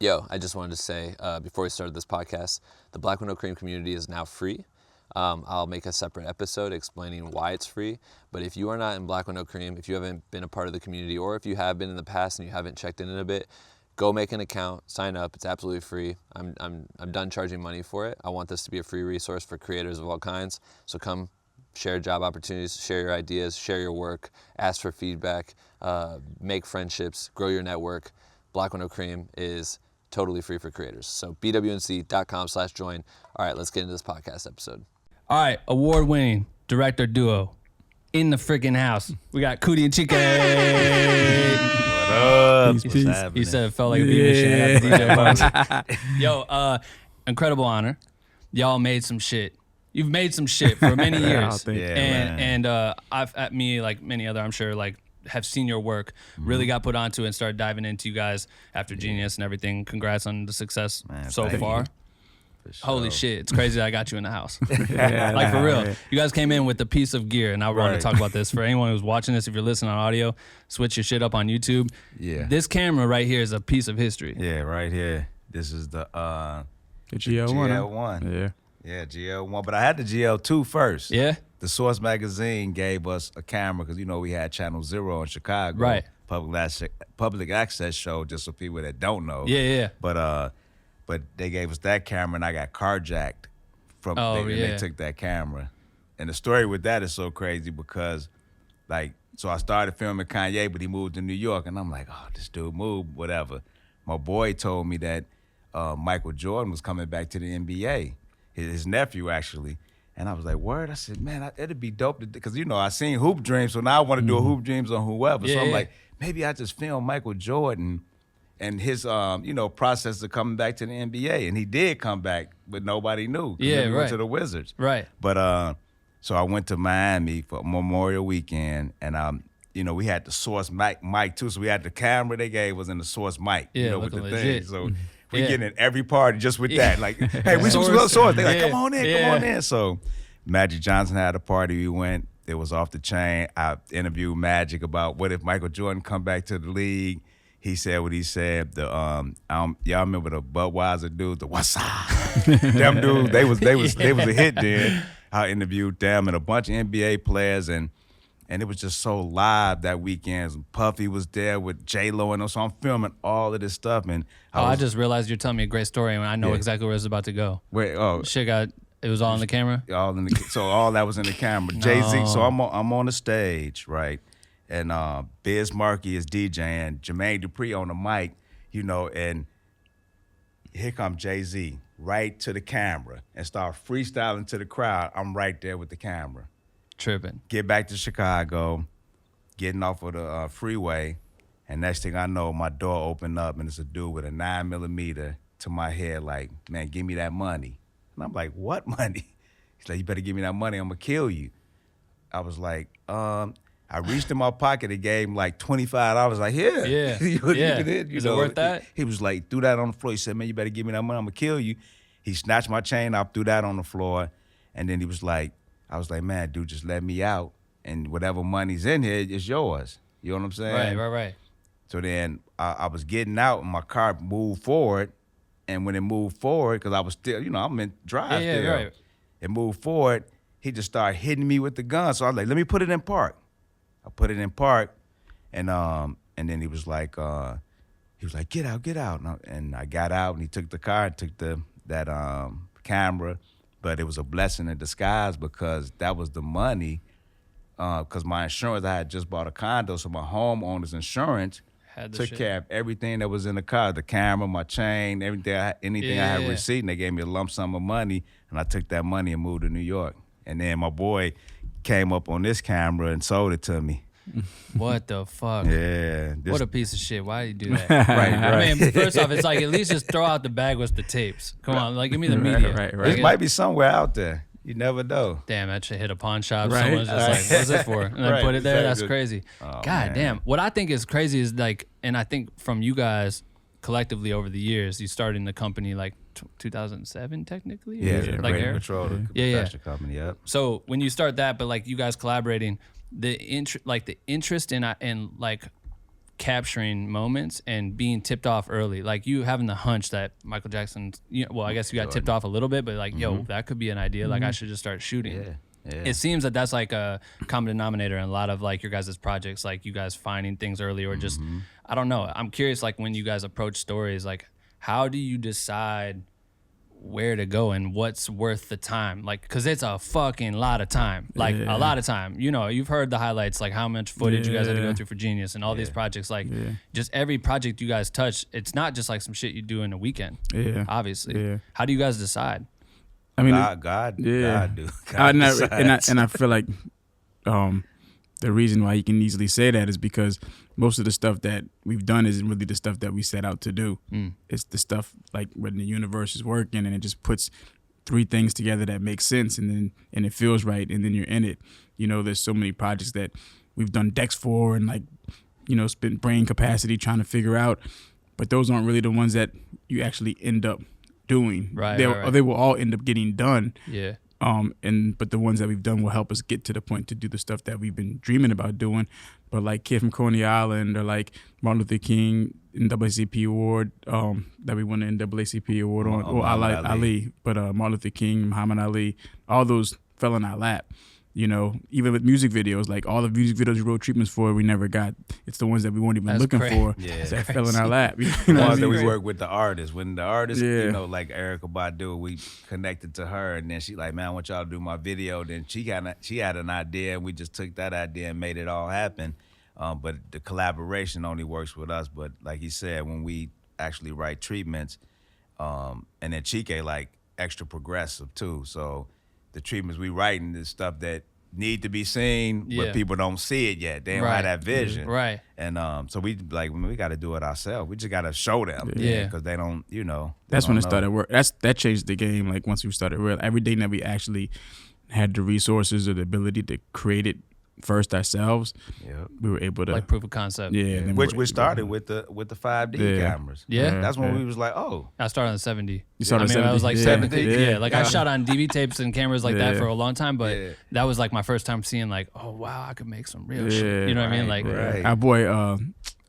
Yo, I just wanted to say, before we started this podcast, the Black Window Cream community is now free. I'll make a separate episode explaining why it's free. But if you are not in Black Window Cream, if you haven't been a part of the community, or if you have been in the past and you haven't checked in a bit, go make an account, sign up. It's absolutely free. I'm done charging money for it. I want this to be a free resource for creators of all kinds. So come share job opportunities, share your ideas, share your work, ask for feedback, make friendships, grow your network. Black Window Cream is totally free for creators. So bwnc.com/join. All right, let's get into this podcast episode. All right, award-winning director duo in the freaking house. We got COODIE and Chike. What up? What's What's happening? You said it felt like a beat machine. I got the DJ bunch. Yo, incredible honor. Y'all made some shit. You've made some shit for many years. And I've, at me, like many other, I'm sure, like, have seen your work, really got put onto it and started diving into you guys after Jeen-yuhs and everything. Congrats on the success so far. Sure. Holy shit, it's crazy that I got you in the house. Like, for real. Right. You guys came in with a piece of gear, and I want to talk about this. For anyone who's watching this, if you're listening on audio, switch your shit up on YouTube. Yeah. This camera right here is a piece of history. Yeah, right here. This is the GL1. GL1. Yeah, GL1. But I had the GL2 first. Yeah? The Source magazine gave us a camera because, you know, we had Channel Zero in Chicago. Right. Public access show, just for people that don't know. Yeah. But they gave us that camera, and I got carjacked from they took that camera. And the story with that is so crazy because, like, so I started filming Kanye, but he moved to New York, and I'm like, oh, this dude moved, whatever. My boy told me that Michael Jordan was coming back to the NBA, his nephew, actually. And I was like, word? I said, man, it'd be dope, because, you know, I seen Hoop Dreams, so now I want to do a Hoop Dreams on whoever. So I'm like, maybe I just film Michael Jordan and his, process of coming back to the NBA. And he did come back, but nobody knew. Yeah, he right. went to the Wizards. Right. But so I went to Miami for Memorial Weekend, and we had the Source mic too. So we had the camera they gave us and the Source mic, with the legit. thing. So we get in every party just with that. Like, hey, we some Source. They like, come on in. So Magic Johnson had a party. We went. It was off the chain. I interviewed Magic about what if Michael Jordan come back to the league. He said what he said. Y'all remember the Budweiser dudes, the what's up? Them dudes, they was a hit then. I interviewed them and a bunch of NBA players, and it was just so live that weekend. Puffy was there with J-Lo and so I'm filming all of this stuff. And I just realized you're telling me a great story, and I know exactly where it's about to go. It was all in the camera? So all that was in the camera. Jay-Z, so I'm on the stage, right? And Biz Markie is DJing, Jermaine Dupri on the mic, and here comes Jay-Z right to the camera and start freestyling to the crowd. I'm right there with the camera. Tripping. Get back to Chicago, getting off of the freeway, and next thing I know, my door opened up, and it's a dude with a 9mm to my head like, man, give me that money. And I'm like, what money? He's like, you better give me that money, I'm going to kill you. I was like, I reached in my pocket and gave him like $25. Like, here. Yeah. Is it worth that? He was like, threw that on the floor. He said, man, you better give me that money, I'm going to kill you. He snatched my chain up, threw that on the floor. And then he was like, I was like, man, dude, just let me out. And whatever money's in here is yours. You know what I'm saying? Right. So then I was getting out and my car moved forward. And when it moved forward, because I was still, I'm in drive still. Right. It moved forward. He just started hitting me with the gun. So I was like, let me put it in park. I put it in park, and then he was like, get out. And I got out, and he took the car, and took that camera, but it was a blessing in disguise because that was the money, because my insurance, I had just bought a condo, so my homeowner's insurance took care of everything that was in the car, the camera, my chain, anything I had receipt, and they gave me a lump sum of money, and I took that money and moved to New York. And then my boy came up on this camera and sold it to me. What the fuck? Yeah. What a piece of shit. Why did you do that? Right. I mean, first off, it's like, at least just throw out the bag with the tapes. Come on, like, give me the media. Right. It might be somewhere out there. You never know. Damn, that should hit a pawn shop. Right. Someone's just like, what's this for? And then put it there. That's crazy. Oh, God man. damn. What I think is crazy is, like, and I think from you guys collectively over the years, you started in the company like 2007 technically? Yeah, like Rating Control, the production company, yep. So when you start that, but like you guys collaborating, the interest in like capturing moments and being tipped off early, like you having the hunch that Michael Jackson, well, I guess you got tipped off a little bit, but like, yo, that could be an idea. Like I should just start shooting. Yeah. It seems that that's like a common denominator in a lot of like your guys' projects, like you guys finding things early or just, I don't know. I'm curious, like when you guys approach stories, like how do you decide where to go and what's worth the time? Like, cause it's a fucking lot of time, like a lot of time. You know, you've heard the highlights, like how much footage you guys had to go through for Jeen-yuhs and all these projects. Like, just every project you guys touch, it's not just like some shit you do in a weekend. Obviously. How do you guys decide? I mean, God do. And I feel like the reason why you can easily say that is because most of the stuff that we've done isn't really the stuff that we set out to do. It's the stuff like when the universe is working and it just puts three things together that make sense and it feels right and then you're in it. You know, there's so many projects that we've done decks for and like, you know, spent brain capacity trying to figure out, but those aren't really the ones that you actually end up doing. They will all end up getting done. But the ones that we've done will help us get to the point to do the stuff that we've been dreaming about doing. But like Kid from Coney Island or like Martin Luther King NAACP award that we won an NAACP award on, or Ali. But Martin Luther King, Muhammad Ali, all those fell in our lap. You know, even with music videos, like all the music videos we wrote treatments for, we never got. It's the ones that we weren't even looking for that fell in our lap. You know the ones that we work with the artists. When the artist, you know, like Erykah Badu, we connected to her, and then she like, man, I want y'all to do my video. Then she had an idea, and we just took that idea and made it all happen. But the collaboration only works with us. But like he said, when we actually write treatments, and then Chike like extra progressive too, so. The treatments we writing is stuff that need to be seen, but people don't see it yet. They don't have that vision. And so we got to do it ourselves. We just got to show them. Because they don't, you know. That's when it started work. That changed the game. Like once we started everything that we actually had the resources or the ability to create it first ourselves, we were able to like proof of concept. Which we started with the 5D cameras. That's when we was like, oh. I started on the 7D. You started on 7D? I was like 7D. Like I shot on DV tapes and cameras like that for a long time, but that was like my first time seeing like, oh wow, I could make some real shit. You know what I mean? Like our boy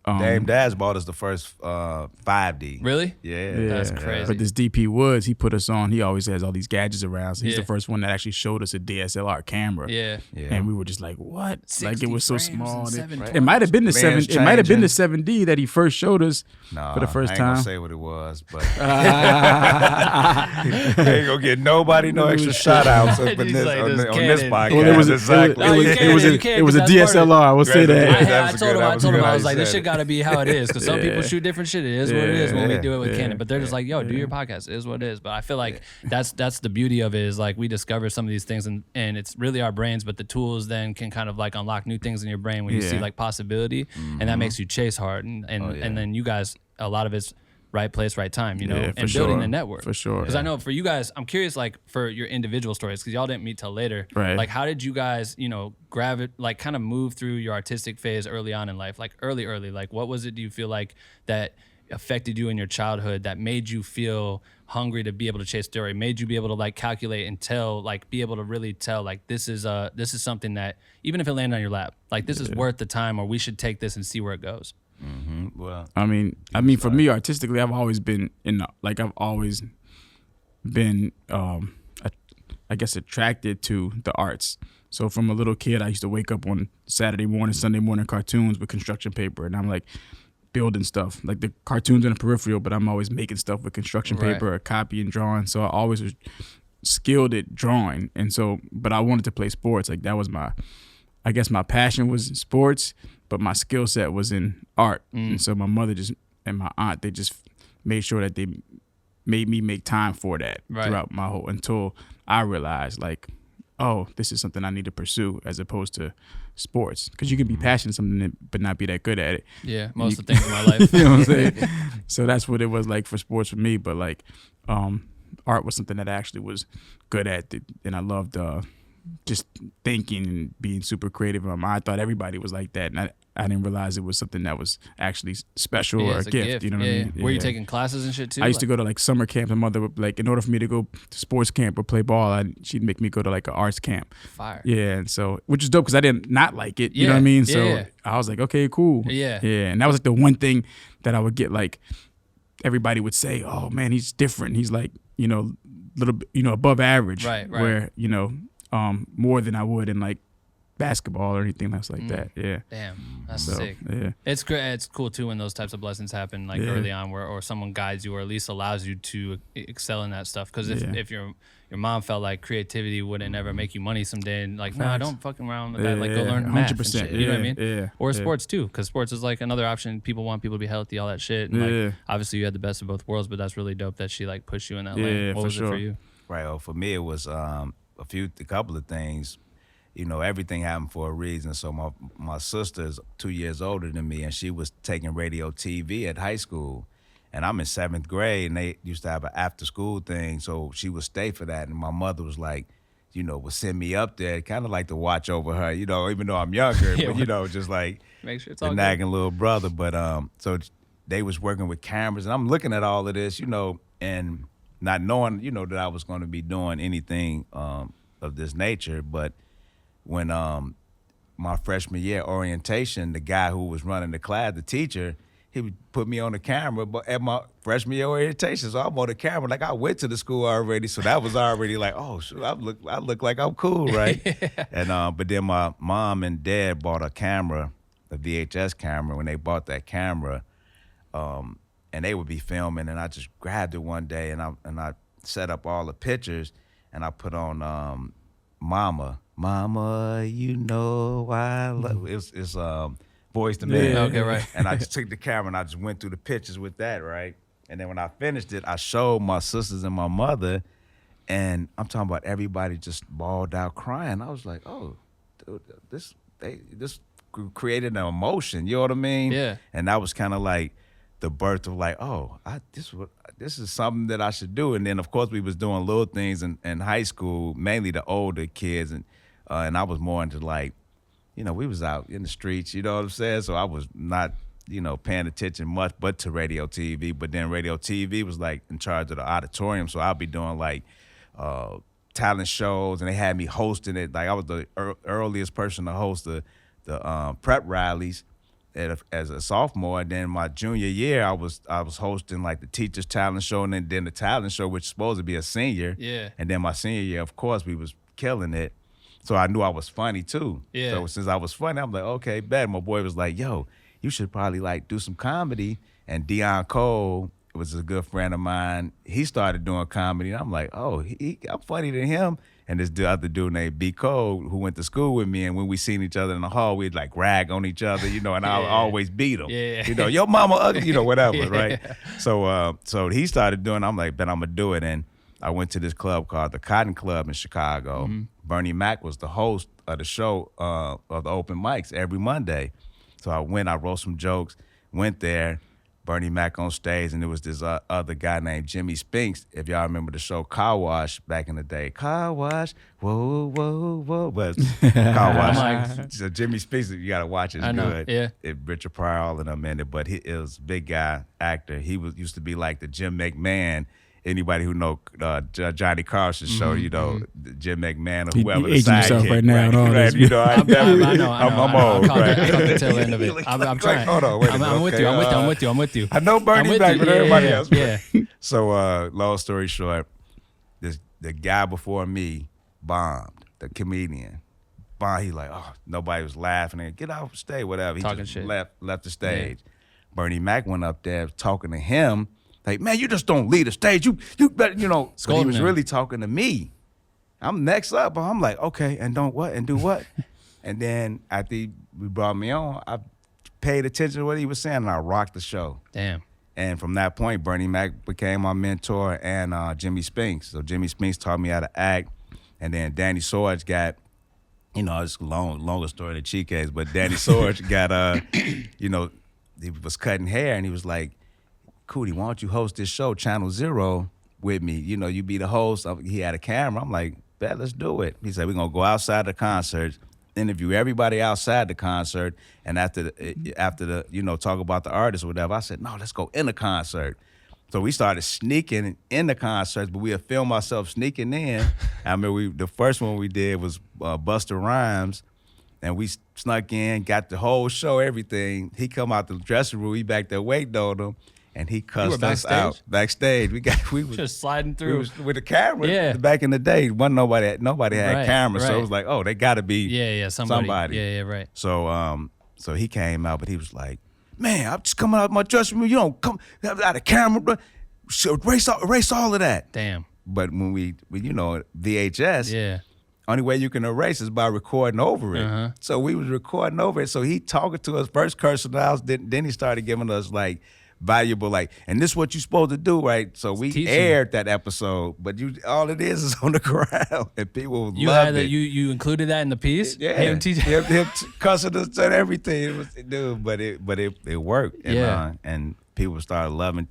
Dame Daz bought us the first 5D. Really? Yeah. That's crazy. But this DP Woods, he put us on. He always has all these gadgets around. So he's the first one that actually showed us a DSLR camera. And we were just like, what? Like it was so small. It might have been the 7. It might have been the 7D that he first showed us for the first time. I ain't gonna say what it was, but ain't gonna get nobody no extra shout outs on this podcast. Well, it was a DSLR. I will say that. I told him I was like, this shit gotta be how it is, because some people shoot different shit. It is what it is when we do it with Canon, but they're just like, yo, do your podcast. It is what it is. But I feel like that's the beauty of it, is like we discover some of these things and it's really our brains, but the tools then can kind of like unlock new things in your brain when you see like possibility, and that makes you chase hard, and then you guys, a lot of it's right place, right time, you know, and building the network. For sure. Because I know for you guys, I'm curious, like for your individual stories, because y'all didn't meet till later. Like how did you guys, you know, like kind of move through your artistic phase early on in life, like early, like what was it do you feel like that affected you in your childhood that made you feel hungry to be able to chase story, made you be able to like calculate and tell, like be able to really tell, like this is something that even if it landed on your lap, like this is worth the time, or we should take this and see where it goes. Well, I mean, for me artistically, I've always been I guess attracted to the arts. So from a little kid, I used to wake up on Saturday morning, Sunday morning cartoons with construction paper, and I'm like building stuff, like the cartoons in the peripheral, but I'm always making stuff with construction paper or copying, drawing. So I always was skilled at drawing, and so, but I wanted to play sports. Like that was my passion was sports, but my skill set was in art. And so my mother and my aunt, they just made sure that they made me make time for that throughout my whole, until I realized like, oh, this is something I need to pursue as opposed to sports. Because you can be passionate something but not be that good at it. Yeah, most of the things in my life. You know what I'm saying? So that's what it was like for sports for me. But like art was something that I actually was good at, and I loved just thinking and being super creative. I thought everybody was like that, and I didn't realize it was something that was actually special or a gift. You know what I mean? Were you taking classes and shit too? I used to go to like summer camps. My mother would like, in order for me to go to sports camp or play ball, she'd make me go to like an arts camp. Fire. Yeah, and so which is dope because I didn't not like it. You know what I mean? So I was like, okay, cool. Yeah. And that was like the one thing that I would get like. Everybody would say, "Oh man, he's different. He's like, little bit, above average." Right. Where more than I would in like basketball or anything else like that. Yeah. Damn, that's So, sick. yeah. It's great. It's cool too when those types of blessings happen like early on, or someone guides you or at least allows you to excel in that stuff. Because if your mom felt like creativity wouldn't ever make you money someday, and like, nah, don't fucking around with that. Like, go learn math and shit. You know what I mean? Yeah. Or sports too, because sports is like another option. People want people to be healthy, all that shit. And like, obviously you had the best of both worlds, but that's really dope that she like pushed you in that lane. What was it for you? Right. Well, for me, it was a couple of things. Everything happened for a reason. So my sister's 2 years older than me, and she was taking radio TV at high school. And I'm in 7th grade, and they used to have an after-school thing, so she would stay for that. And my mother was like, would send me up there, kind of like to watch over her, even though I'm younger, but, just like make sure it's the all nagging little brother. But so they was working with cameras, and I'm looking at all of this, and not knowing, that I was going to be doing anything of this nature. But when my freshman year orientation, the guy who was running the class, the teacher, he would put me on the camera, but at my freshman year orientation, so I'm on the camera. Like, I went to the school already, so that was already like, oh, shoot, I look like I'm cool, right? And but then my mom and dad bought a camera, a VHS camera. When they bought that camera, and they would be filming, and I just grabbed it one day, and I set up all the pictures, and I put on Mama, you know I love. It's Boys to Men. Okay, right. And I just took the camera and I just went through the pictures with that, right? And then when I finished it, I showed my sisters and my mother, and I'm talking about everybody just bawled out crying. I was like, oh, dude, this created an emotion, you know what I mean? Yeah. And that was kind of like the birth of like, oh, this is something that I should do. And then of course we was doing little things in high school, mainly the older kids, and I was more into like, we was out in the streets, you know what I'm saying? So I was not, paying attention much but to radio TV. But then radio TV was like in charge of the auditorium. So I'll be doing like talent shows, and they had me hosting it. Like I was the earliest person to host the prep rallies as a sophomore. And then my junior year, I was hosting like the teachers talent show, and then the talent show, which was supposed to be a senior. Yeah. And then my senior year, of course, we was killing it. So I knew I was funny too. Yeah. So since I was funny, I'm like, okay, bet. My boy was like, yo, you should probably like do some comedy. And Deion Cole was a good friend of mine. He started doing comedy. And I'm like, oh, I'm funny to him. And this other dude named B. Cole, who went to school with me, and when we seen each other in the hall, we'd like rag on each other, and I would always beat him. Yeah. Your mama ugly, whatever, right? So he started doing it. I'm like, bet I'm gonna do it. And I went to this club called the Cotton Club in Chicago. Mm-hmm. Bernie Mac was the host of the show of the open mics every Monday. So I wrote some jokes, went there, Bernie Mac on stage, and there was this other guy named Jimmy Spinks. If y'all remember the show Car Wash back in the day. Car Wash, whoa, whoa, whoa. But Car Wash, so Jimmy Spinks, you got to watch it. It's good. Yeah. Richard Pryor, all of them in it. But he was a big guy, actor. He used to be like the Jim McMahon. Anybody who know Johnny Carson's show, Jim McMahon or whoever. You aging yourself right now. Right? I know. I'm old. I caught the tail end of it. I'm trying. Hold on, wait a minute. I'm with you. I know Bernie back, but everybody else. Yeah. So, long story short, the guy before me bombed, the comedian. He like, oh, nobody was laughing. Get off the stage, whatever. He talking just shit. left the stage. Yeah. Bernie Mac went up there talking to him. Like, man, you just don't lead the stage. You better, But he was really talking to me. I'm next up. I'm like, okay, and don't what? And do what? And then after we brought me on, I paid attention to what he was saying, and I rocked the show. Damn. And from that point, Bernie Mac became my mentor, and Jimmy Spinks. So Jimmy Spinks taught me how to act. And then Danny Sorge got, it's a longer story than Chike's, but Danny Sorge got, he was cutting hair, and he was like, Coodie, why don't you host this show, Channel Zero, with me? You be the host. He had a camera. I'm like, bet, let's do it. He said, we're going to go outside the concerts, interview everybody outside the concert, and after the you know, talk about the artist or whatever, I said, no, let's go in the concert. So we started sneaking in the concerts, but we had filmed ourselves sneaking in. I remember the first one we did was Busta Rhymes, and we snuck in, got the whole show, everything. He come out the dressing room, we back there waiting on him, and he cussed us out backstage. We was just sliding through with the camera. Yeah. Back in the day, nobody had cameras, so it was like, oh, they got to be somebody. Yeah, right. So so he came out, but he was like, man, I'm just coming out of my dressing room. You don't come out of camera, bro. Erase all of that. Damn. But when we you know, VHS, only way you can erase is by recording over it. So we was recording over it. So he talking to us, first cursing us, then he started giving us like valuable, like, and this is what you're supposed to do, right? So we aired that episode, but all it is on the ground, and people loved it. You included that in the piece? Yeah, him cussing us and everything. It was, dude, but it worked. And people started loving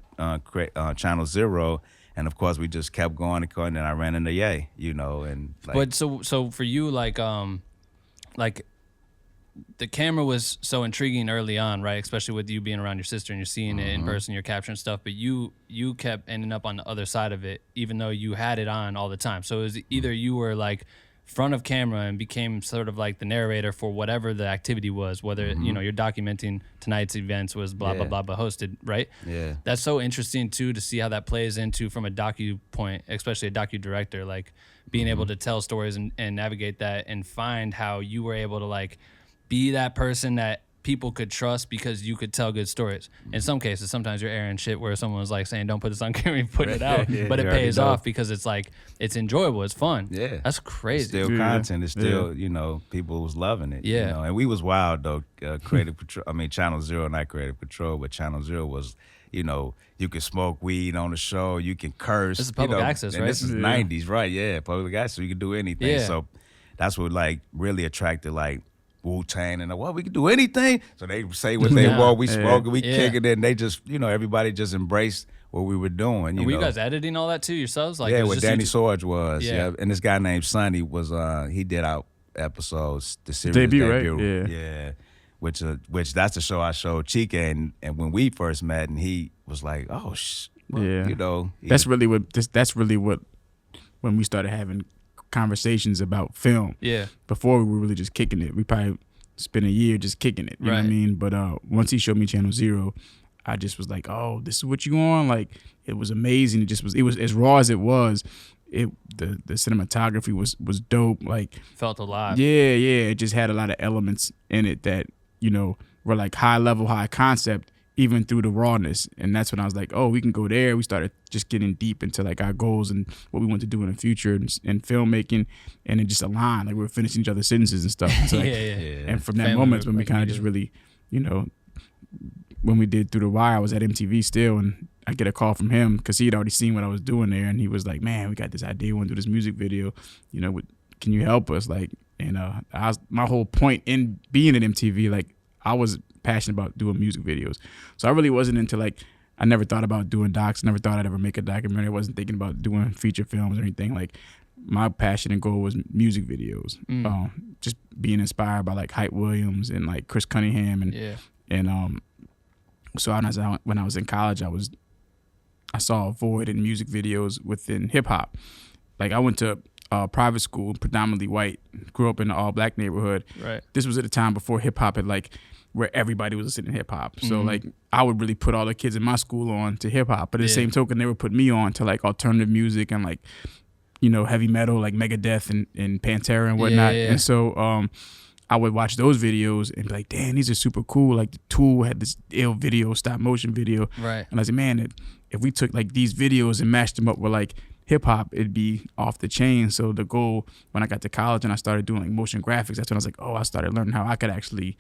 Channel Zero, and of course we just kept going, and I ran into Ye, you know, and like, but so for you, like the camera was so intriguing early on, right? Especially with you being around your sister and you're seeing it in person, you're capturing stuff, but you kept ending up on the other side of it, even though you had it on all the time. So it was either you were like front of camera and became sort of like the narrator for whatever the activity was, whether you know, you're documenting tonight's events was blah blah blah, but hosted, right? Yeah, that's so interesting too, to see how that plays into from a docu point, especially a docu director, like being able to tell stories and navigate that and find how you were able to like be that person that people could trust because you could tell good stories. In some cases, sometimes you're airing shit where someone was like saying, don't put this on camera, you put it out, but it pays off because it's like, it's enjoyable, it's fun. Yeah. That's crazy. It's still content. It's still, you know, people was loving it. Yeah. You know? And we was wild though. Creative Control, I mean, Channel Zero, not Creative Control, but Channel Zero was, you know, you can smoke weed on the show, you can curse. This is public access, right? This is 90s, right? Yeah, public access, so you can do anything. Yeah. So that's what like really attracted like Wu-Tang and we can do anything. So they say what they want, we smoke it, we kick it, and they just, you know, everybody just embraced what we were doing. Were you guys editing all that too yourselves? Like, yeah, what Danny Sorge was. Yeah. And this guy named Sonny was, he did our episodes, the series debut. Right? Yeah. Which that's the show I showed Chike, and when we first met, and he was like, oh, you know. That's really what, when we started having conversations about film. Yeah. Before we were really just kicking it. We probably spent a year just kicking it. You know what I mean? But once he showed me Channel Zero, I just was like, oh, this is what you on? Like, it was amazing. It was as raw as it was. The cinematography was dope. Like, felt alive. Yeah. It just had a lot of elements in it that, you know, were like high level, high concept, even through the rawness. And that's when I was like, oh, we can go there. We started just getting deep into like our goals and what we want to do in the future and filmmaking, and it just aligned. Like we were finishing each other's sentences and stuff. So like, and from that moment when we kind of just really, you know, when we did Through the Wire, I was at MTV still, and I get a call from him because he had already seen what I was doing there, and he was like, man, we got this idea, we want to do this music video, you know, can you help us? Like, and my whole point in being at MTV, like, I was passionate about doing music videos. So I really wasn't into like, I never thought about doing docs, never thought I'd ever make a documentary. I wasn't thinking about doing feature films or anything. Like, my passion and goal was music videos. Just being inspired by like Hype Williams and like Chris Cunningham and so when I was in college, I saw a void in music videos within hip hop. Like, I went to private school, predominantly white, grew up in an all black neighborhood. Right. This was at a time before hip hop had like, where everybody was listening to hip hop. So like, I would really put all the kids in my school on to hip hop, but at the same token, they would put me on to like alternative music and like, you know, heavy metal, like Megadeth and Pantera and whatnot. And so I would watch those videos and be like, damn, these are super cool. Like, the Tool had this ill video, stop motion video. Right. And I said, man, if we took like these videos and mashed them up with like hip hop, it'd be off the chain. So the goal when I got to college and I started doing like motion graphics, that's when I was like, oh, I started learning how I could actually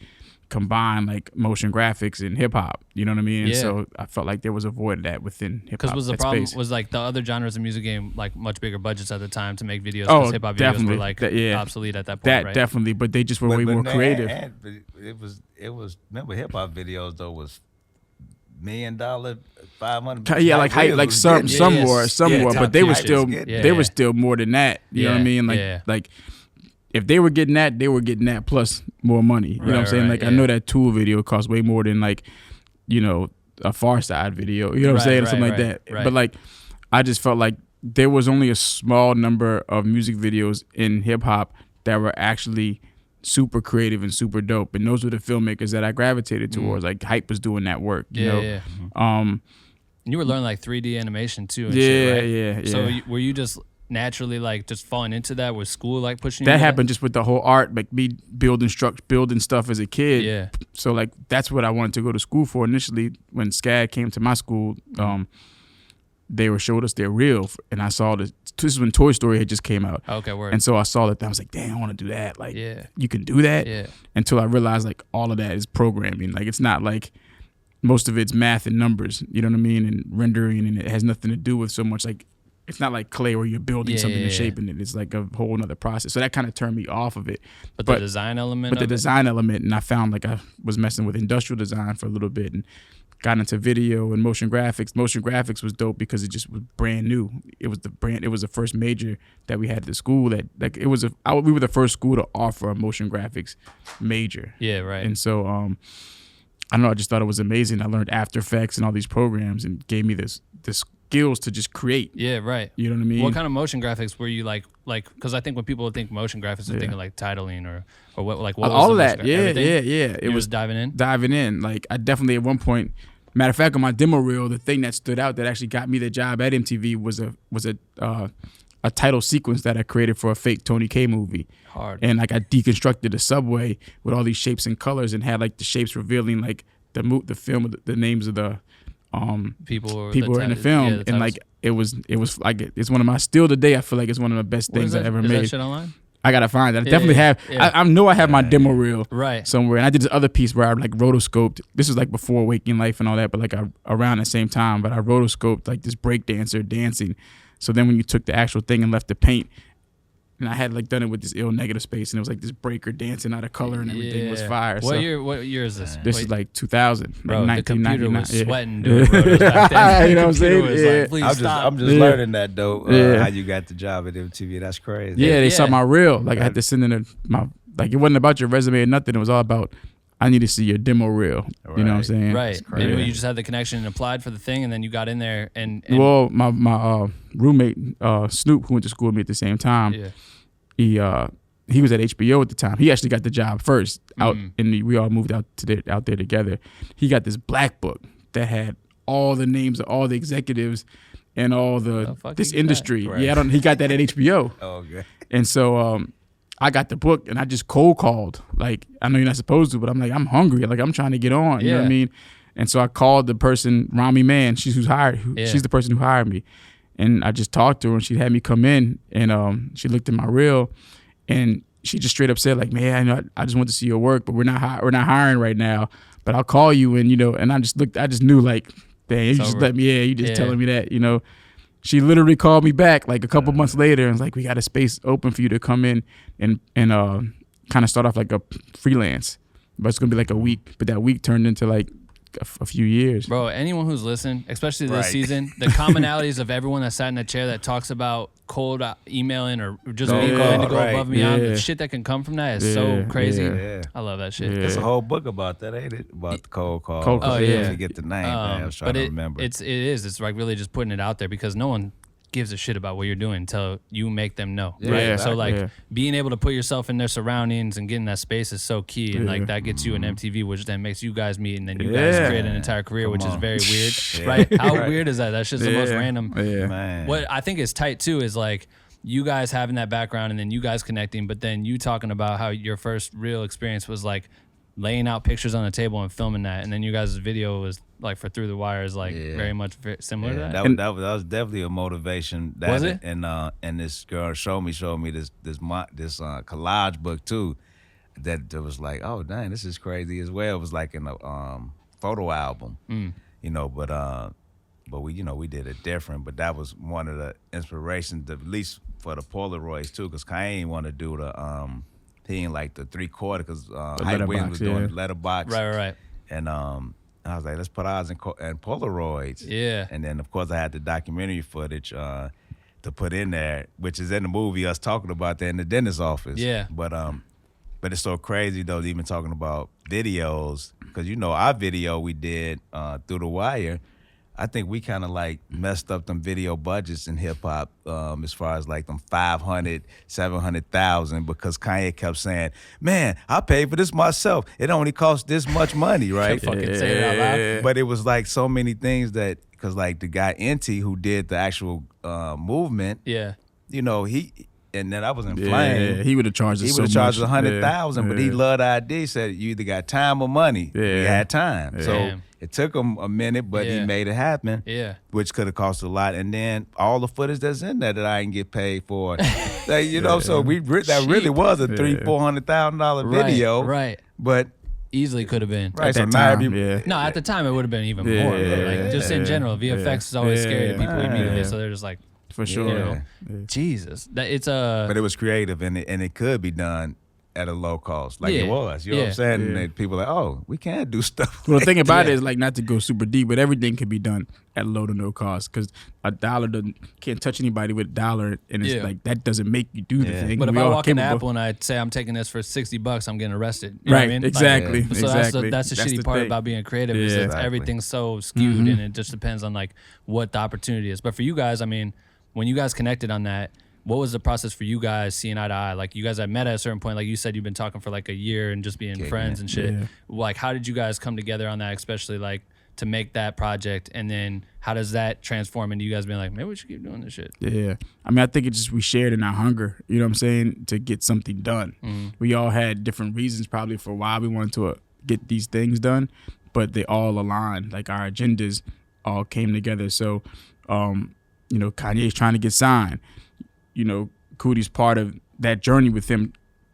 combine like motion graphics and hip hop. You know what I mean? And so I felt like there was a void of that within hip hop. Because was the problem was like the other genres of music game like much bigger budgets at the time to make videos. Because hip hop videos were like obsolete at that point. Definitely, but they just were way more creative. It was remember hip hop videos though was $1 million, 500. Yeah, like some were, but they were still more than that. You know what I mean? Like if they were getting that plus more money. You know what I'm saying? Like I know that Tool video costs way more than like, you know, a Far Side video. You know what I'm saying? Something like that. But like I just felt like there was only a small number of music videos in hip hop that were actually super creative and super dope, and those were the filmmakers that I gravitated towards. Like Hype was doing that work, you know. You were learning like 3D animation too. And shit, right? So were you just naturally like just falling into that? Was school like pushing you? That happened just with the whole art, like me building stuff as a kid. Yeah. So like that's what I wanted to go to school for initially. When SCAD came to my school, they showed us their reel, and I saw this. This is when Toy Story had just came out. Okay, word. And so I saw that. I was like, damn, I want to do that. Like, you can do that. Yeah. Until I realized like all of that is programming. Like it's not like most of it's math and numbers. You know what I mean? And rendering, and it has nothing to do with so much like. It's not like clay where you're building something and shaping it. It's like a whole nother process. So that kind of turned me off of it. But the design element. But the design element, and I found like I was messing with industrial design for a little bit, and got into video and motion graphics. Motion graphics was dope because it just was brand new. It was the first major that we had at the school that like we were the first school to offer a motion graphics major. Yeah, right. And so I don't know, I just thought it was amazing. I learned After Effects and all these programs, and gave me this skills to just create. Yeah, right. You know what I mean? What kind of motion graphics were you like? Because I think when people think motion graphics, they're thinking like titling or what like what all was of the that. motion Yeah. It was diving in. Diving in. Like I definitely at one point. Matter of fact, on my demo reel, the thing that stood out that actually got me the job at MTV was a title sequence that I created for a fake Tony K movie. Hard. And like I deconstructed a subway with all these shapes and colors, and had like the shapes revealing like the film, the names of the people were in the film, and like it was like it's one of my still today. I feel like it's one of the best things I ever made. Is that shit online? I gotta find that. I definitely have. I know I have my demo reel somewhere, and I did this other piece where I like rotoscoped. This was like before Waking Life and all that, but like around the same time. But I rotoscoped like this break dancer dancing. So then when you took the actual thing and left the paint, and I had like done it with this ill negative space, and it was like this breaker dancing out of color, and everything was fire. What year is this? This is like 2000. Bro, like the computer was sweating doing rotos back then. You know what I'm saying? I'm just learning that though. How you got the job at MTV? That's crazy. Yeah, they saw my reel. Like I had to send in my like it wasn't about your resume or nothing. It was all about I need to see your demo reel. Right. You know what I'm saying? Right. And you just had the connection and applied for the thing, and then you got in there and well, my roommate Snoop, who went to school with me at the same time. Yeah. He was at HBO at the time. He actually got the job first out, and we all moved out there together. He got this black book that had all the names of all the executives and all this industry. Right. Yeah, he got that at HBO. Oh, okay. And so I got the book, and I just cold called. Like, I know you're not supposed to, but I'm like, I'm hungry. Like, I'm trying to get on. You know what I mean? And so I called the person, Rami Man. She's She's the person who hired me. And I just talked to her, and she had me come in, and she looked at my reel, and she just straight up said, like, man, I just want to see your work, but we're not hiring right now, but I'll call you, and and I just knew, like, dang, you just let me, you just telling me that, She literally called me back like a couple months later and was like, we got a space open for you to come in and kind of start off like a freelance, but it's gonna be like a week, but that week turned into like a few years. Bro, anyone who's listening, especially this season, the commonalities of everyone that sat in that chair that talks about cold emailing or just being willing to go above and beyond, the shit that can come from that is so crazy. Yeah. I love that shit. There's a whole book about that, ain't it? About the cold call. Oh, yeah. I forget the name, man. I was trying to remember. It is. It's like really just putting it out there because no one gives a shit about what you're doing until you make them know, right? Exactly. So like being able to put yourself in their surroundings and getting that space is so key, and like that gets you an MTV, which then makes you guys meet, and then you guys create an entire career, which is very weird, right? How weird is that? That's just the most random. Man. What I think is tight too is like you guys having that background and then you guys connecting, but then you talking about how your first real experience was like laying out pictures on the table and filming that, and then you guys' video was like for Through the Wire is like very much similar to that. That was definitely a motivation. Was it? And this girl showed me this collage book too, that was like, oh dang, this is crazy as well. It was like in a photo album, but we did it different. But that was one of the inspirations, at least for the Polaroids too, because Kanye wanted to do the he ain't like the 3/4 because Hype Williams was doing the letterbox. Right. And I was like, let's put ours in Polaroids. Yeah. And then of course I had the documentary footage to put in there, which is in the movie, us talking about that in the dentist's office. Yeah. But it's so crazy though, even talking about videos, because our video we did through the wire. I think we kind of like messed up them video budgets in hip hop as far as like them 500, 700,000, because Kanye kept saying, "Man, I paid for this myself. It only cost this much money, right?" Fucking say it out loud. But it was like so many things that, because like the guy NT who did the actual movement, he. And then I was in Flame. He would have charged us He so would have charged much. 100,000, but he loved the idea. Said you either got time or money. We had time, so Damn. it took him a minute, but he made it happen. Yeah. Which could have cost a lot. And then all the footage that's in there that I didn't get paid for, like, so that really was a $300,000-$400,000 video, Right. But easily could have been. right, At so that now time, No, at the time it would have been even more. But like just in general, VFX is always scary to people immediately, so they're just like, For sure. Jesus, it's but it was creative, and it could be done at a low cost, like it was. You know what I'm saying? Yeah. And people are like, oh, we can't do stuff. Well, the thing about Yeah. it is, like, not to go super deep, but everything can be done at low to no cost, because a dollar can't touch anybody with a dollar, and it's like that doesn't make you do the thing. But if We I all walk into capable. Apple and I say I'm taking this for $60, I'm getting arrested. You know Right, what I mean? exactly, So exactly. that's the shitty the part thing. about being creative is Yeah. that Exactly. everything's so skewed, and it just depends on like what the opportunity is. But for you guys, I mean, when you guys connected on that, what was the process for you guys seeing eye to eye? Like you guys had met at a certain point, like you said, you've been talking for like a year and just being friends and shit. Yeah. Like how did you guys come together on that, especially like to make that project? And then how does that transform into you guys being like, maybe we should keep doing this shit? Yeah. I mean, I think it just, we shared in our hunger, you know what I'm saying, to get something done. We all had different reasons probably for why we wanted to get these things done, but they all aligned. Like our agendas all came together. So, Kanye's trying to get signed. Coodie's part of that journey with him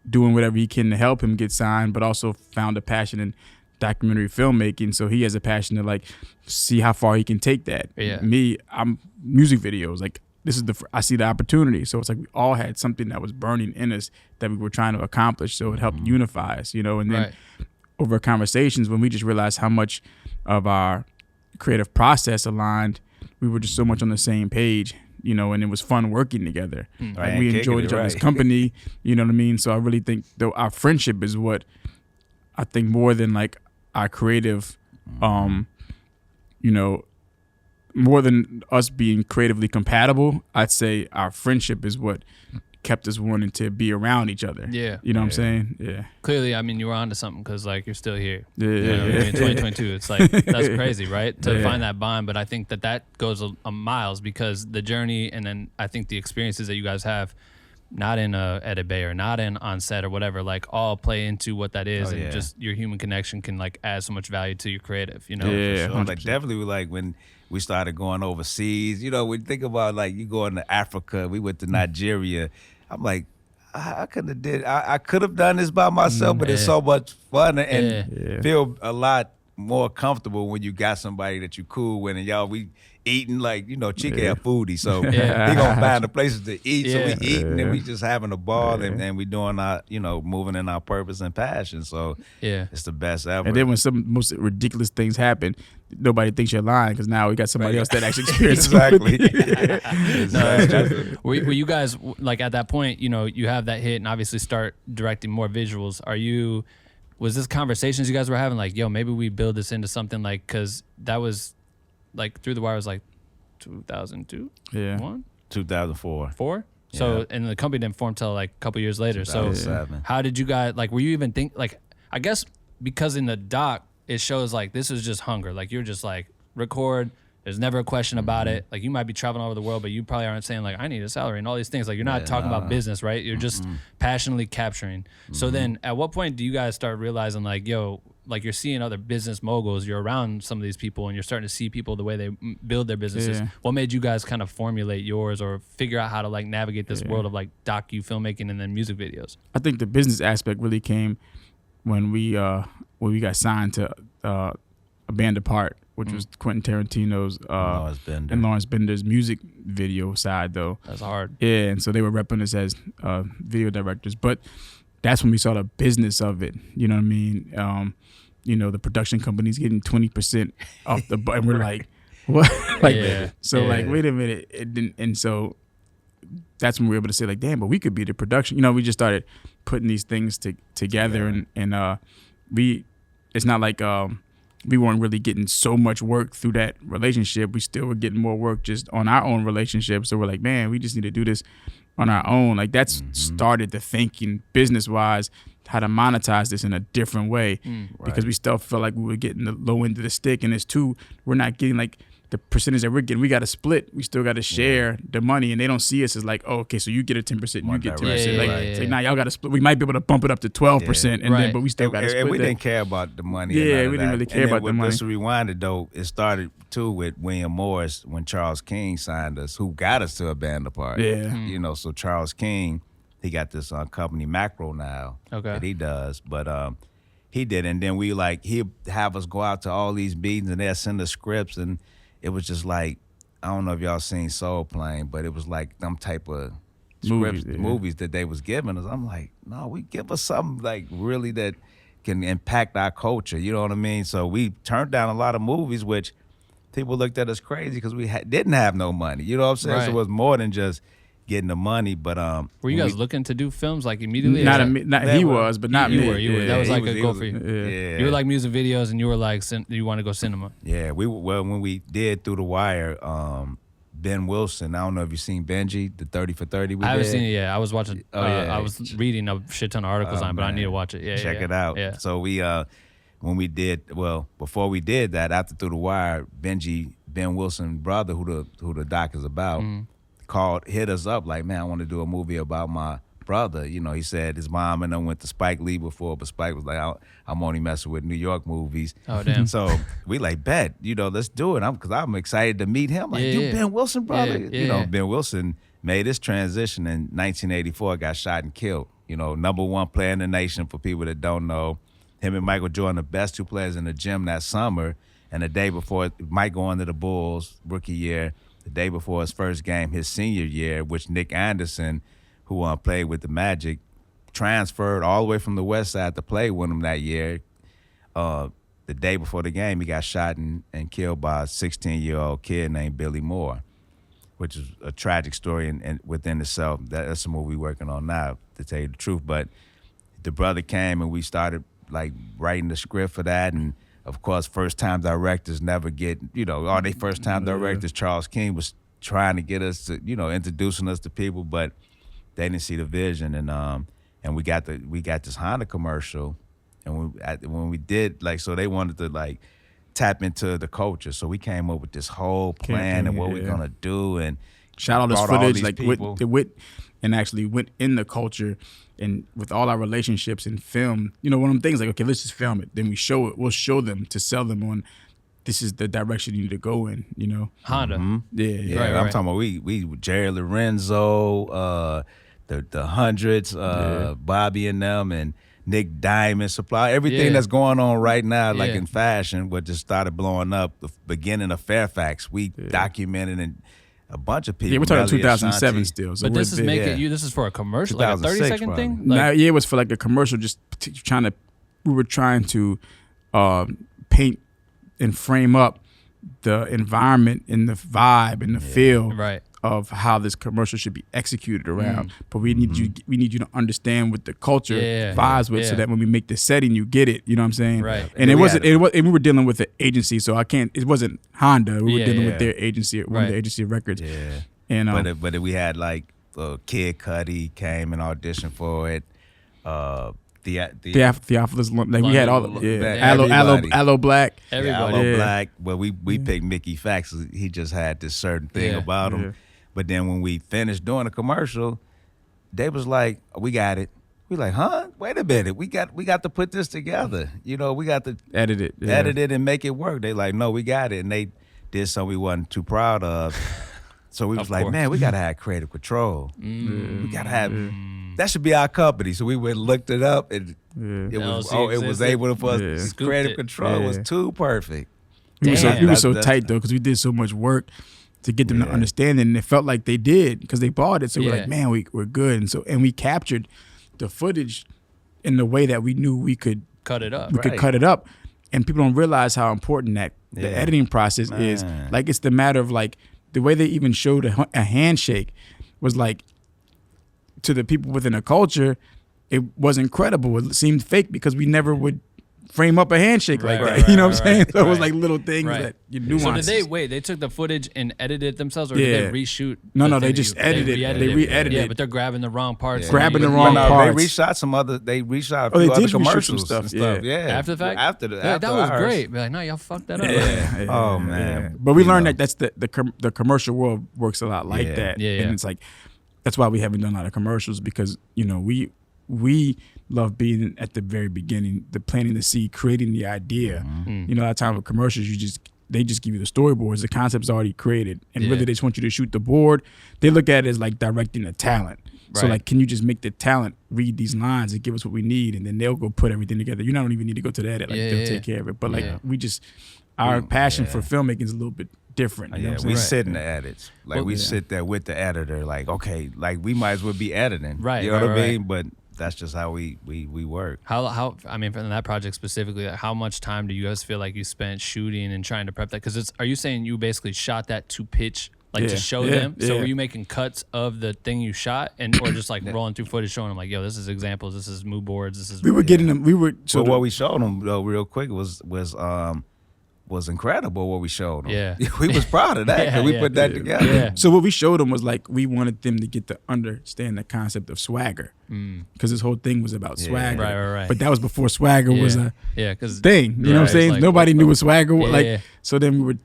doing whatever he can to help him get signed, but also found a passion in documentary filmmaking. So he has a passion to like see how far he can take that. Yeah. Me, I'm music videos. Like this is I see the opportunity. So it's like we all had something that was burning in us that we were trying to accomplish. So it helped unify us, and then over conversations, when we just realized how much of our creative process aligned, we were just so much on the same page, and it was fun working together. Like we enjoyed each other's company, you know what I mean? So I really think though our friendship is what I think more than like our creative, more than us being creatively compatible, I'd say our friendship is what kept us wanting to be around each other. Yeah. You know what I'm saying? Yeah. Clearly, I mean, you were onto something because like you're still here. Yeah. You know what I mean? 2022. It's like that's crazy, right? To find that bond, but I think that goes a miles because the journey, and then I think the experiences that you guys have, not in a edit bay or not on set or whatever, like all play into what that is, and just your human connection can like add so much value to your creative. Yeah, sure. Like definitely like when we started going overseas. When you think about like you going to Africa, we went to Nigeria. I'm like, I could have done this by myself, but it's so much fun and feel a lot more comfortable when you got somebody that you cool with, and y'all we eating like Chike a foodie, so we gonna find the places to eat. So we eating and we just having a ball and we doing our moving in our purpose and passion. So it's the best ever. And then when some most ridiculous things happen, nobody thinks you're lying because now we got somebody else that actually experienced Exactly. Were you guys like at that point? You have that hit and obviously start directing more visuals. Was this conversations you guys were having like, yo, maybe we build this into something like, because that was like Through the Wire was like 2002, 2004, 4. So and the company didn't form till like a couple years later. So how did you guys like? Were you even think like? I guess because in the doc it shows like this is just hunger. Like you're just like record. There's never a question about it. Like you might be traveling all over the world, but you probably aren't saying like I need a salary and all these things. Like you're not talking about business, right? You're just passionately capturing. So then at what point do you guys start realizing like, yo, like you're seeing other business moguls, you're around some of these people and you're starting to see people the way they build their businesses. What made you guys kind of formulate yours or figure out how to like navigate this world of like docu filmmaking and then music videos? I think the business aspect really came when we got signed to A Band Apart, which was Quentin Tarantino's and Lawrence Bender's music video side, though. That's hard. Yeah, and so they were repping us as video directors. But that's when we saw the business of it. You know what I mean? The production company's getting 20% off the and we're like, what? Like, so like, wait a minute. It didn't, and so that's when we were able to say like, damn, but we could be the production. You know, we just started putting these things together, and it's not like we weren't really getting so much work through that relationship. We still were getting more work just on our own relationship. So we're like, man, we just need to do this on our own. Like that's started the thinking business wise, how to monetize this in a different way, because we still felt like we were getting the low end of the stick, and it's too, we're not getting like the percentage that we're getting. We got to split. We still got to share the money, and they don't see us as like, oh, okay, so you get a 10%, and you get 10%. Like, now y'all got to split. We might be able to bump it up to 12%, and then, but we still got to split. And we didn't care about the money. Yeah, we didn't really care about the money. Just to rewind it though, it started too with William Morris when Charles King signed us, who got us to a band apart. Yeah, you know, so Charles King, he got this company Macro now that he does, but he did, and then he'd have us go out to all these meetings, and they'd send us scripts, and it was just like, I don't know if y'all seen Soul Plane, but it was like them type of scripts, movies that they was giving us. I'm like, no, we give us something like really that can impact our culture. You know what I mean? So we turned down a lot of movies, which people looked at us crazy because we didn't have no money. You know what I'm saying? So it was more than just getting the money, but were you guys looking to do films like immediately? He was, but not me. You were. That was like a goal for you. Yeah. You were like music videos, and you were like, you want to go cinema. Yeah, when we did Through the Wire, Ben Wilson. I don't know if you've seen Benji, the 30 for 30. I haven't seen it yet. I was watching. I was reading a shit ton of articles on it, but I need to watch it. Yeah, check it out. Yeah. So when we did, before we did that, after Through the Wire, Ben Wilson brother, who the doc is about. Hit us up like, man, I want to do a movie about my brother. You know, he said his mom and them went to Spike Lee before, but Spike was like, I'm only messing with New York movies. Oh, damn. So we like, bet, you know, let's do it. Because I'm excited to meet him. Like, you Ben Wilson, brother. You know, Ben Wilson made his transition in 1984, got shot and killed. You know, #1 player in the nation for people that don't know. Him and Michael Jordan, the best two players in the gym that summer. And the day before, Mike going to the Bulls, rookie year. The day before his first game, his senior year, which Nick Anderson, who played with the Magic, transferred all the way from the West Side to play with him that year. The day before the game, he got shot and killed by a 16-year-old kid named Billy Moore, which is a tragic story within itself. That's a movie we're working on now, to tell you the truth. But the brother came, and we started like writing the script for that, and of course, first-time directors never get, you know, all they first-time directors. Charles King was trying to get us to, you know, introducing us to people, but they didn't see the vision. And we got this Honda commercial, and when we did, like, so they wanted to like tap into the culture. So we came up with this whole plan and what we're gonna do, and shot all this footage, like and actually went in the culture. And with all our relationships in film, you know, one of them things like, okay, let's just film it. Then we show it. We'll show them to sell them on. This is the direction you need to go in. You know, Honda. Yeah. Right. I'm talking about we Jerry Lorenzo, the Hundreds, Bobby and them, and Nick Diamond Supply. Everything that's going on right now, like in fashion, what just started blowing up. The beginning of Fairfax, we documented and. A bunch of people. Yeah, we're talking 2007 still. So but this is this is for a commercial, like a 30-second thing? Like, it was for like a commercial, just we were trying to paint and frame up the environment and the vibe and the feel of how this commercial should be executed around. But we need you to understand what the culture vibes with, so that when we make the setting, you get it. You know what I'm saying? Right. And and we were dealing with an agency, so it wasn't Honda. We were dealing with their agency, one of the agency records. Yeah. And but we had like Kid Cudi came and auditioned for it. Theophilus, like we had all Aloe Black. Everybody. Aloe Black. Well, we picked Mickey Fax. He just had this certain thing about him. But then when we finished doing the commercial, they was like, we got it. We like, huh? Wait a minute. We got to put this together. You know, we got to edit it and make it work. They like, no, we got it. And they did something we wasn't too proud of. So we was like, man, we got to have creative control. We got to have, that should be our company. So we went and looked it up, and it was able for us. Creative control was too perfect. We were so tight, though, because we did so much work to get them to understand it, and it felt like they did because they bought it. So we're like, man, we're good. And we captured the footage in the way that we knew we could cut it up. We could cut it up, and people don't realize how important that the editing process is. Like, it's the matter of like the way they even showed a handshake. was like, to the people within a culture, it wasn't credible. It seemed fake because we never would frame up a handshake like that. You know what I'm saying? So it was like little things that you nuances. So they took the footage and edited it themselves, or did they reshoot? No, they just edited it. They re-edited it. Yeah, but they're grabbing the wrong parts. Grabbing the wrong parts. They reshot a few other commercials stuff. Yeah. After the fact? After that was great. Be like, no, y'all fucked that up. Yeah. Oh, man. But we learned that that's the commercial world works a lot like that. Yeah. And it's like, that's why we haven't done a lot of commercials, because, you know, we love being at the very beginning, the planting the seed, creating the idea. You know, a lot of time with commercials, they just give you the storyboards. The concept's already created, and really they just want you to shoot the board. They look at it as like directing a talent. So like, can you just make the talent read these lines and give us what we need, and then they'll go put everything together. You don't even need to go to the edit. Like they'll take care of it. But like our passion for filmmaking is a little bit different. You know what I'm we saying? sit in the edits. Like we sit there with the editor. Like, okay, like we might as well be editing. Right. You know what I mean? But that's just how we work. How I mean, from that project specifically, like, how much time do you guys feel like you spent shooting and trying to prep that? Because are you saying you basically shot that to pitch, like to show them? So were you making cuts of the thing you shot, or just like rolling through footage, showing them like, yo, this is examples, this is mood boards, this is. We were getting them. We were. So what we showed them though, real quick, was incredible. What we showed them. Yeah, we was proud of that because we put that together. Yeah. So what we showed them was like, we wanted them to get to understand the concept of swagger, because this whole thing was about swagger. Right. But that was before swagger was a cause thing. You know what I'm saying? Like, nobody knew what swagger was. Like, so then we were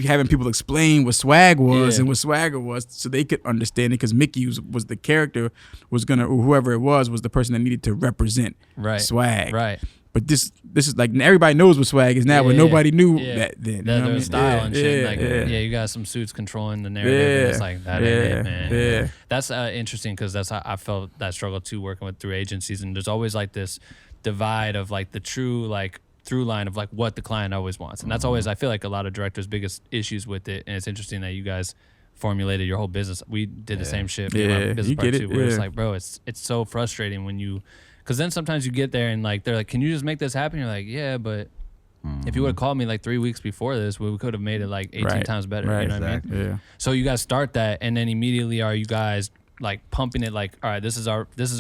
having people explain what swag was and what swagger was, so they could understand it. Because Mickey was the character, or whoever it was the person that needed to represent swag. Right. But this is like, everybody knows what swag is now, but nobody knew that then. Their style and shit. Like, you got some suits controlling the narrative. And it's like, that ain't it, man. Yeah. That's interesting, because that's how I felt that struggle too, working through agencies. And there's always like this divide of like the true like through line of like what the client always wants. And that's always, I feel like, a lot of directors' biggest issues with it. And it's interesting that you guys formulated your whole business. We did the same shit. Business part too, where it's like, bro, it's so frustrating when you. Because then sometimes you get there and like they're like, can you just make this happen? You're like, yeah, but if you would have called me like 3 weeks before this, we could have made it like 18 times better. You know what I mean? Yeah. So you guys start that, and then immediately are you guys like pumping it like, all right, this is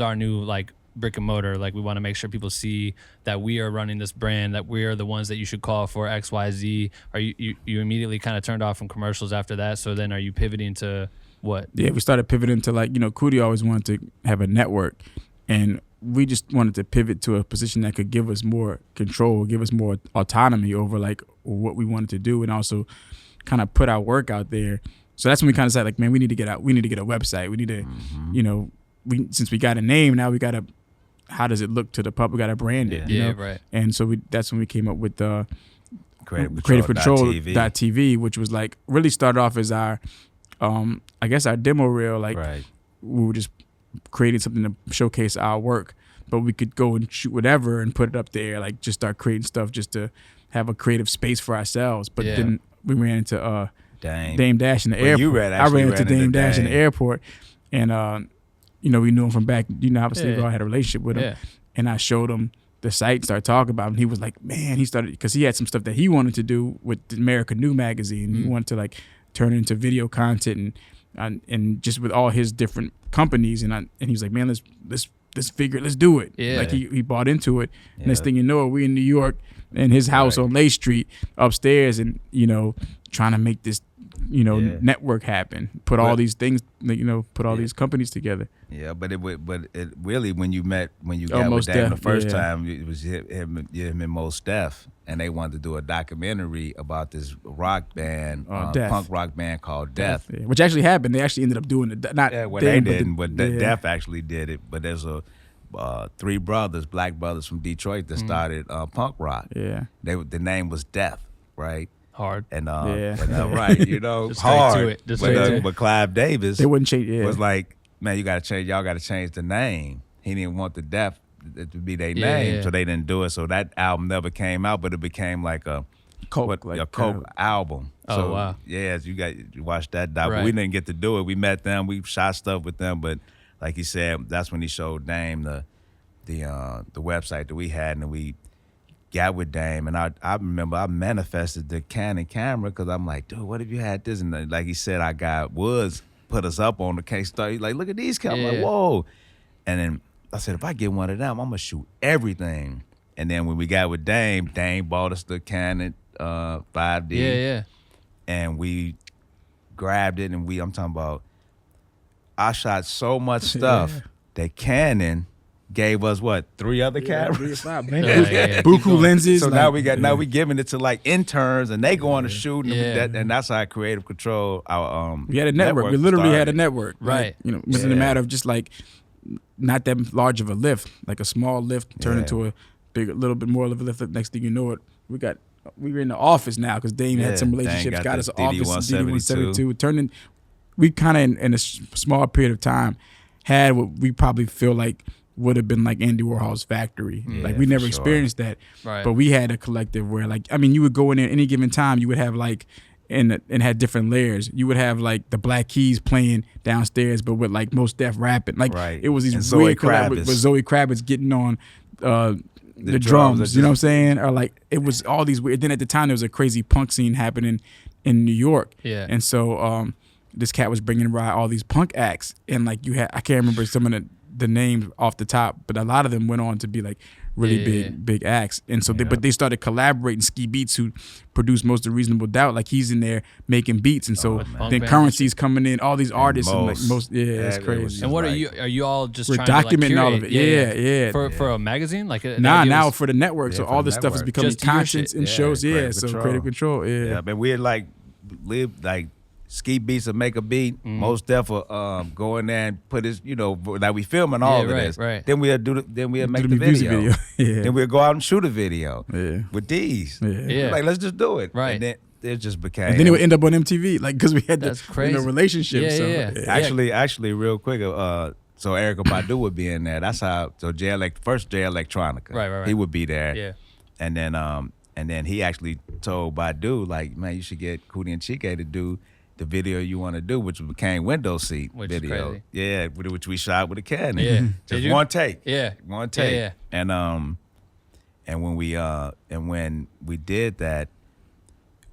our new like brick and mortar. Like, we want to make sure people see that we are running this brand, that we are the ones that you should call for XYZ. Are you immediately kind of turned off from commercials after that? So then are you pivoting to what? Yeah, we started pivoting to like, you know, COODIE always wanted to have a network, and we just wanted to pivot to a position that could give us more control, give us more autonomy over like what we wanted to do, and also kind of put our work out there. So that's when we kind of said like, man, we need to get a website. We need to, you know, since we got a name, now we got to, how does it look to the public? We got to brand it. You know? Right. And so that's when we came up with the Creative Control.tv, which was like, really started off as our, I guess our demo reel. Like we were just creating something to showcase our work, but we could go and shoot whatever and put it up there, like just start creating stuff just to have a creative space for ourselves. But then we ran into Dame Dash in the airport. I ran into Dame Dash in the airport, and you know, we knew him from back, you know, obviously we all had a relationship with him, and I showed him the site, started talking about him, and he was like, man, he started, because he had some stuff that he wanted to do with the American New magazine. He wanted to like turn it into video content, and just with all his different companies, and he was like, man, let's figure it, let's do it. Like he bought into it. Next thing you know, we in New York in his house on Lay Street upstairs, and you know, trying to make this, you know, network happen. Put all these things, you know, put all these companies together. Yeah, but it really, when you got with Dame the first time, it was him and Mos Def, and they wanted to do a documentary about this rock band, punk rock band called Death. Which actually happened. They actually ended up doing it. They didn't, but Death actually did it. But there's three brothers, black brothers from Detroit that started punk rock. Yeah, the name was Death, right? Hard. And right, you know, hard. But Clive Davis, they wouldn't change. Was like, man, y'all got to change the name. He didn't want the Death to be their name, so they didn't do it. So that album never came out, but it became like a Coke album. Oh, so, wow. Yeah, you watch that doc. Right. We didn't get to do it. We met them. We shot stuff with them, but like he said, that's when he showed Dame the website that we had, and we got with Dame, and I remember I manifested the Canon camera, because I'm like, dude, what if you had this? And like he said, our guy was put us up on the case study. Like, look at these cameras. I'm like, whoa. And then I said, if I get one of them, I'm gonna shoot everything. And then when we got with Dame bought us the Canon 5D. Yeah. And we grabbed it, and I'm talking about, I shot so much stuff that Canon gave us what, 3 other cameras? Buku lenses. So now we giving it to like interns, and they go on to shoot, and that's how creative control our we had a network. We literally had a network, right? You know, it was in a matter of just like not that large of a lift, like a small lift turned into a big, a little bit more of a lift. Next thing you know it, we were in the office now because Dame had some relationships, got us an office, DD-172. Turning, we kind of in a small period of time had what we probably feel like would have been like Andy Warhol's factory. Like we never experienced that, but we had a collective where like, I mean, you would go in there any given time, you would have like, and had different layers. You would have like the Black Keys playing downstairs, but with like Mos Def rapping. Like it was these weird collabs with Zoe Kravitz getting on the drums, you know what I'm saying? Or like it was all these weird. Then at the time there was a crazy punk scene happening in New York. Yeah. And so this cat was bringing by all these punk acts, and like you had, I can't remember some of the names off the top, but a lot of them went on to be like really big acts. And so but they started collaborating. Ski Beats, who produced most of Reasonable Doubt, like he's in there making beats. And so then Currency's coming in, all these artists and like it's crazy. And what are you all just we're trying documenting to like all of it? For a magazine? Like now for the network. So all this stuff is becoming content and shows. So creative control. But we had like lived like Ski Beats will make a beat. Most Def will go in there and put his, like we filming all of this. Right. Then we'll make the video. Then we'll go out and shoot a video with these. Like, let's just do it. Right. And then it just became. And then it would end up on MTV, like because we had the relationship. Actually, real quick. So Erykah Badu would be in there. That's how. So first Jay Electronica. Right. He would be there. Yeah. And then he actually told Badu, like, man, you should get COODIE and Chike to do the video you want to do, which became Window Seat video. Crazy. Yeah, which we shot with a Canon. Yeah. Just one take. Yeah. One take. Yeah. And when we did that,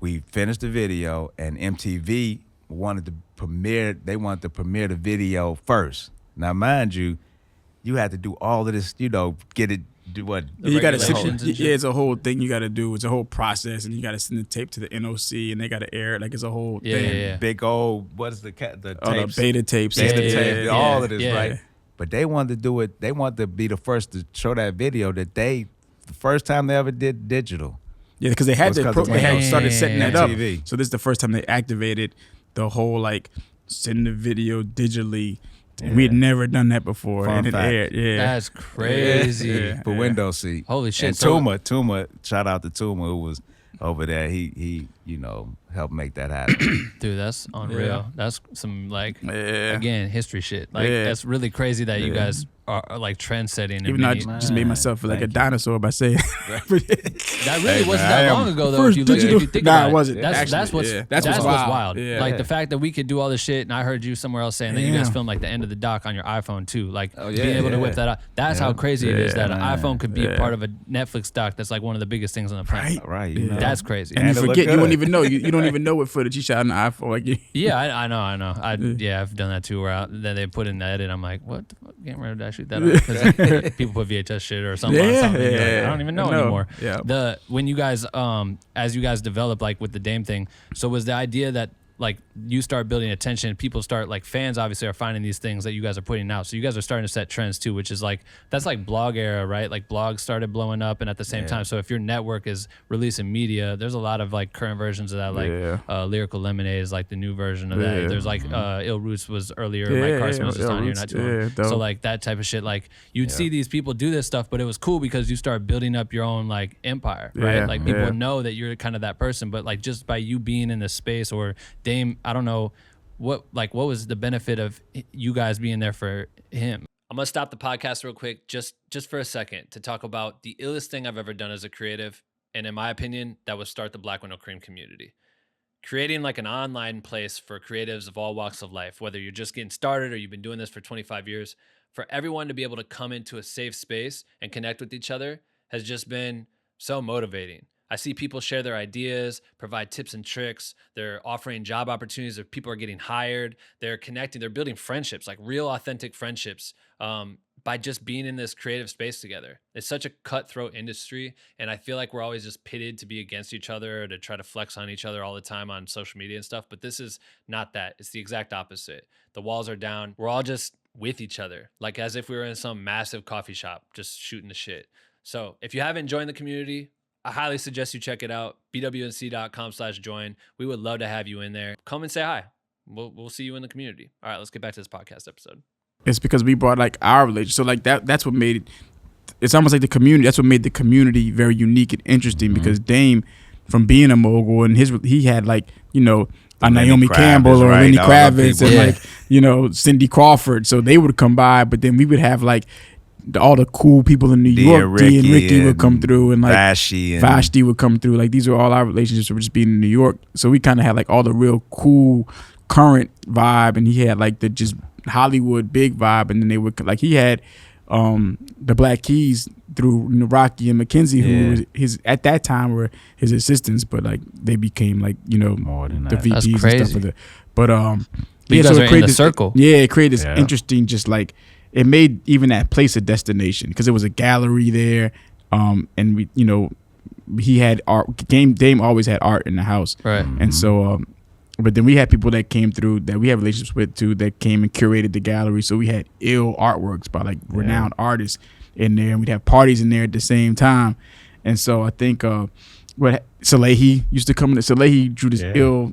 we finished the video, and MTV wanted to premiere the video first. Now mind you had to do all of this, get it. Do what? You got to sit. It's a whole thing you got to do. It's a whole process, and you got to send the tape to the NOC, and they got to air it. Like it's a whole thing. Yeah. Big old what's the tapes? The beta tapes. All of this, right? But they wanted to do it. They wanted to be the first to show that video the first time they ever did digital. Yeah, because they had started setting that up. TV. So this is the first time they activated the whole like send the video digitally. Yeah. We had never done that before. Fun and fact. it aired. That's crazy. For Window Seat. Holy shit. And Tuma, shout out to Tuma, who was over there. He helped make that happen. Dude, that's unreal. Yeah. That's some again, history shit. Like that's really crazy that you guys are like trend setting. Even though I just made myself feel like a dinosaur by saying that really wasn't that long ago though. If you think about it. It wasn't. That's what's wild. Yeah. Like the fact that we could do all this shit, and I heard you somewhere else saying that you guys filmed like the end of the doc on your iPhone too. Like being able to whip that out. That's how crazy it is that an iPhone could be a part of a Netflix doc that's like one of the biggest things on the planet. Right. That's crazy. And you forget, you won't even know. You don't even know what footage you shot on the iPhone. I know. I've done that too. Where then they put in the edit. I'm like, what the fuck? Can't remember to shoot that up because people put VHS shit or something. On something. Like, I don't even know anymore. Yeah. When you guys, as you guys develop, like with the Dame thing, so was the idea that like you start building attention, people start like fans obviously are finding these things that you guys are putting out. So you guys are starting to set trends too, which is like that's like blog era, right? Like blogs started blowing up, and at the same time, so if your network is releasing media, there's a lot of like current versions of that, like Lyrical Lemonade is like the new version of that. There's like Ill Roots was earlier, Mike Carson was just on here not too long. So like that type of shit, like you'd see these people do this stuff, but it was cool because you start building up your own like empire, right? Like people know that you're kind of that person, but like just by you being in this space or Dame, I don't know what was the benefit of you guys being there for him. I'm gonna stop the podcast real quick just for a second to talk about the illest thing I've ever done as a creative, and in my opinion that was start the Black Window Cream community. Creating like an online place for creatives of all walks of life, whether you're just getting started or you've been doing this for 25 years, for everyone to be able to come into a safe space and connect with each other has just been so motivating. I see people share their ideas, provide tips and tricks. They're offering job opportunities if people are getting hired. They're connecting. They're building friendships, like real authentic friendships, by just being in this creative space together. It's such a cutthroat industry. And I feel like we're always just pitted to be against each other, to try to flex on each other all the time on social media and stuff. But this is not that. It's the exact opposite. The walls are down. We're all just with each other, like as if we were in some massive coffee shop, just shooting the shit. So if you haven't joined the community, I highly suggest you check it out. BWNC.com/join. We would love to have you in there. Come and say hi. We'll see you in the community. All right, let's get back to this podcast episode. It's because we brought like our relationship. So like that's what made it. It's almost like the community. That's what made the community very unique and interesting, because Dame, from being a mogul, and he had like, you know, a Naomi Campbell or Lenny Kravitz and like, you know, Cindy Crawford. So they would come by, but then we would have like all the cool people in New York. D and Ricky would come through, and like Vashti would come through. Like these are all our relationships from just being in New York. So we kind of had like all the real cool current vibe, and he had like the just Hollywood big vibe. And then they would like, he had the Black Keys through Rocky and Mackenzie, who was his at that time were his assistants, but like they became like, you know, more than the VPs and stuff. You guys are in the circle. Yeah, it created this interesting, just like, it made even that place a destination, because it was a gallery there, and we, you know, he had art. Dame always had art in the house, right? And so, but then we had people that came through that we have relationships with too, that came and curated the gallery. So we had ill artworks by like renowned artists in there, and we'd have parties in there at the same time. And so I think what Salehi used to come in. Salehi drew this ill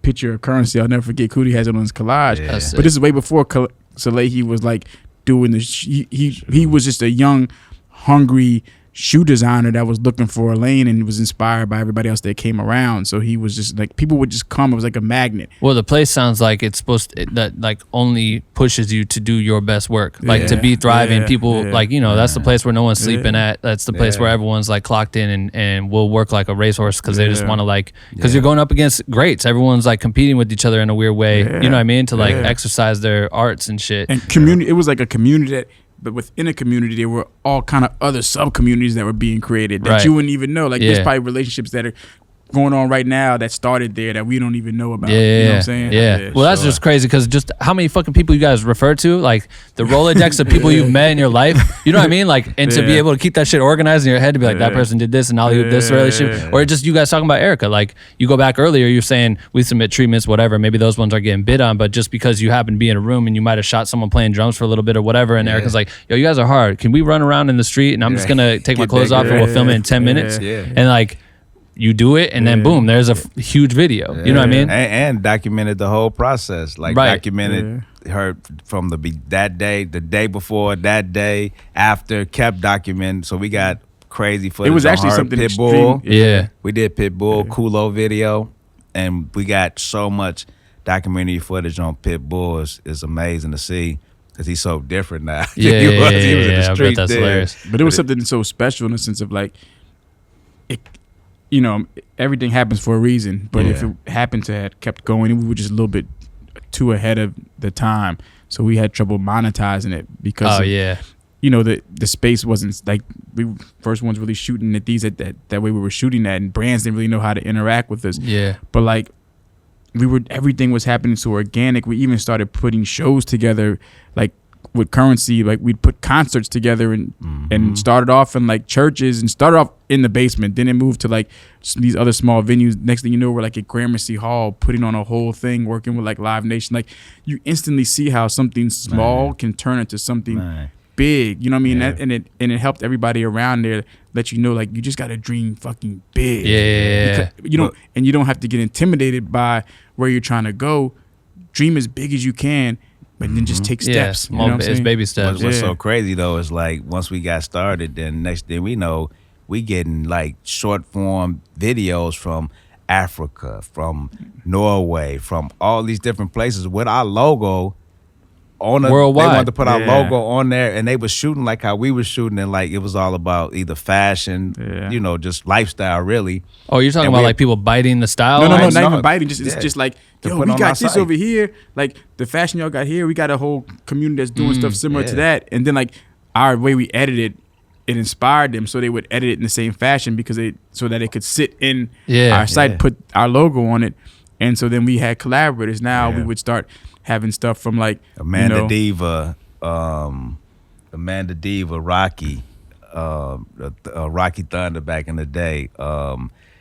picture of Currency. I'll never forget. Coodie has it on his collage. But this is way before Salehi was like doing this. He was just a young, hungry shoe designer that was looking for a lane, and was inspired by everybody else that came around. So he was just like, people would just come. It was like a magnet. Well, the place sounds like it's supposed to, that like only pushes you to do your best work, like to be thriving. People like, you know, that's the place where no one's sleeping at. That's the place where everyone's like clocked in and will work like a racehorse, because they just want to like, because you're going up against greats. Everyone's like competing with each other in a weird way. You know what I mean? To like exercise their arts and shit. And community, it was like a community that, but within a community, there were all kind of other sub-communities that were being created that you wouldn't even know. Like there's probably relationships that are going on right now that started there that we don't even know about. You know what I'm saying? Well, that's just crazy, because just how many fucking people you guys refer to, like the Rolodex of people you've met in your life. You know what I mean? Like, and to be able to keep that shit organized in your head, to be like, that person did this and I'll do this relationship. Or just you guys talking about Erica. Like, you go back earlier, you're saying we submit treatments, whatever. Maybe those ones are getting bid on, but just because you happen to be in a room and you might have shot someone playing drums for a little bit or whatever, and Erica's like, yo, you guys are hard. Can we run around in the street and I'm just going to take my clothes off and we'll film it in 10 minutes? And like, you do it, and then boom, there's a huge video. You know what I mean? And documented the whole process. Like documented her from the day before, that day, after, kept documenting. So we got crazy footage. It was actually something Pitbull. Extreme. We did Pitbull, Kulo video, and we got so much documentary footage on Pitbull. It's amazing to see, because he's so different now. He was in the street. I bet that's hilarious. But it was something so special in the sense of like, it, you know, everything happens for a reason, but if it happened to have kept going, we were just a little bit too ahead of the time. So we had trouble monetizing it because, you know, the space wasn't like, we were first ones really shooting at these at that way we were shooting at, and brands didn't really know how to interact with us. But like, everything was happening so organic. We even started putting shows together, like with Currency, like we'd put concerts together and started off in like churches, and started off in the basement. Then it moved to like these other small venues. Next thing you know, we're like at Gramercy Hall, putting on a whole thing, working with like Live Nation. Like you instantly see how something small can turn into something big. You know what I mean? And it helped everybody around there, let you know like you just got to dream fucking big. Because, you know, and you don't have to get intimidated by where you're trying to go. Dream as big as you can. But then just take steps. You know it's baby steps. What's so crazy though is like once we got started, then next thing we know, we getting like short form videos from Africa, from Norway, from all these different places with our logo on it. Worldwide. They wanted to put our logo on there, and they was shooting like how we was shooting, and like it was all about either fashion, you know, just lifestyle really. Oh, you're talking about like people biting the style? No, not even biting. It's just like, yo, we got this over here. Like the fashion y'all got here, we got a whole community that's doing stuff similar to that. And then like our way we edited it inspired them, so they would edit it in the same fashion so that it could sit in our site, put our logo on it. And so then we had collaborators. Now we would start having stuff from like Amanda Diva, Rocky, Rocky Thunder back in the day,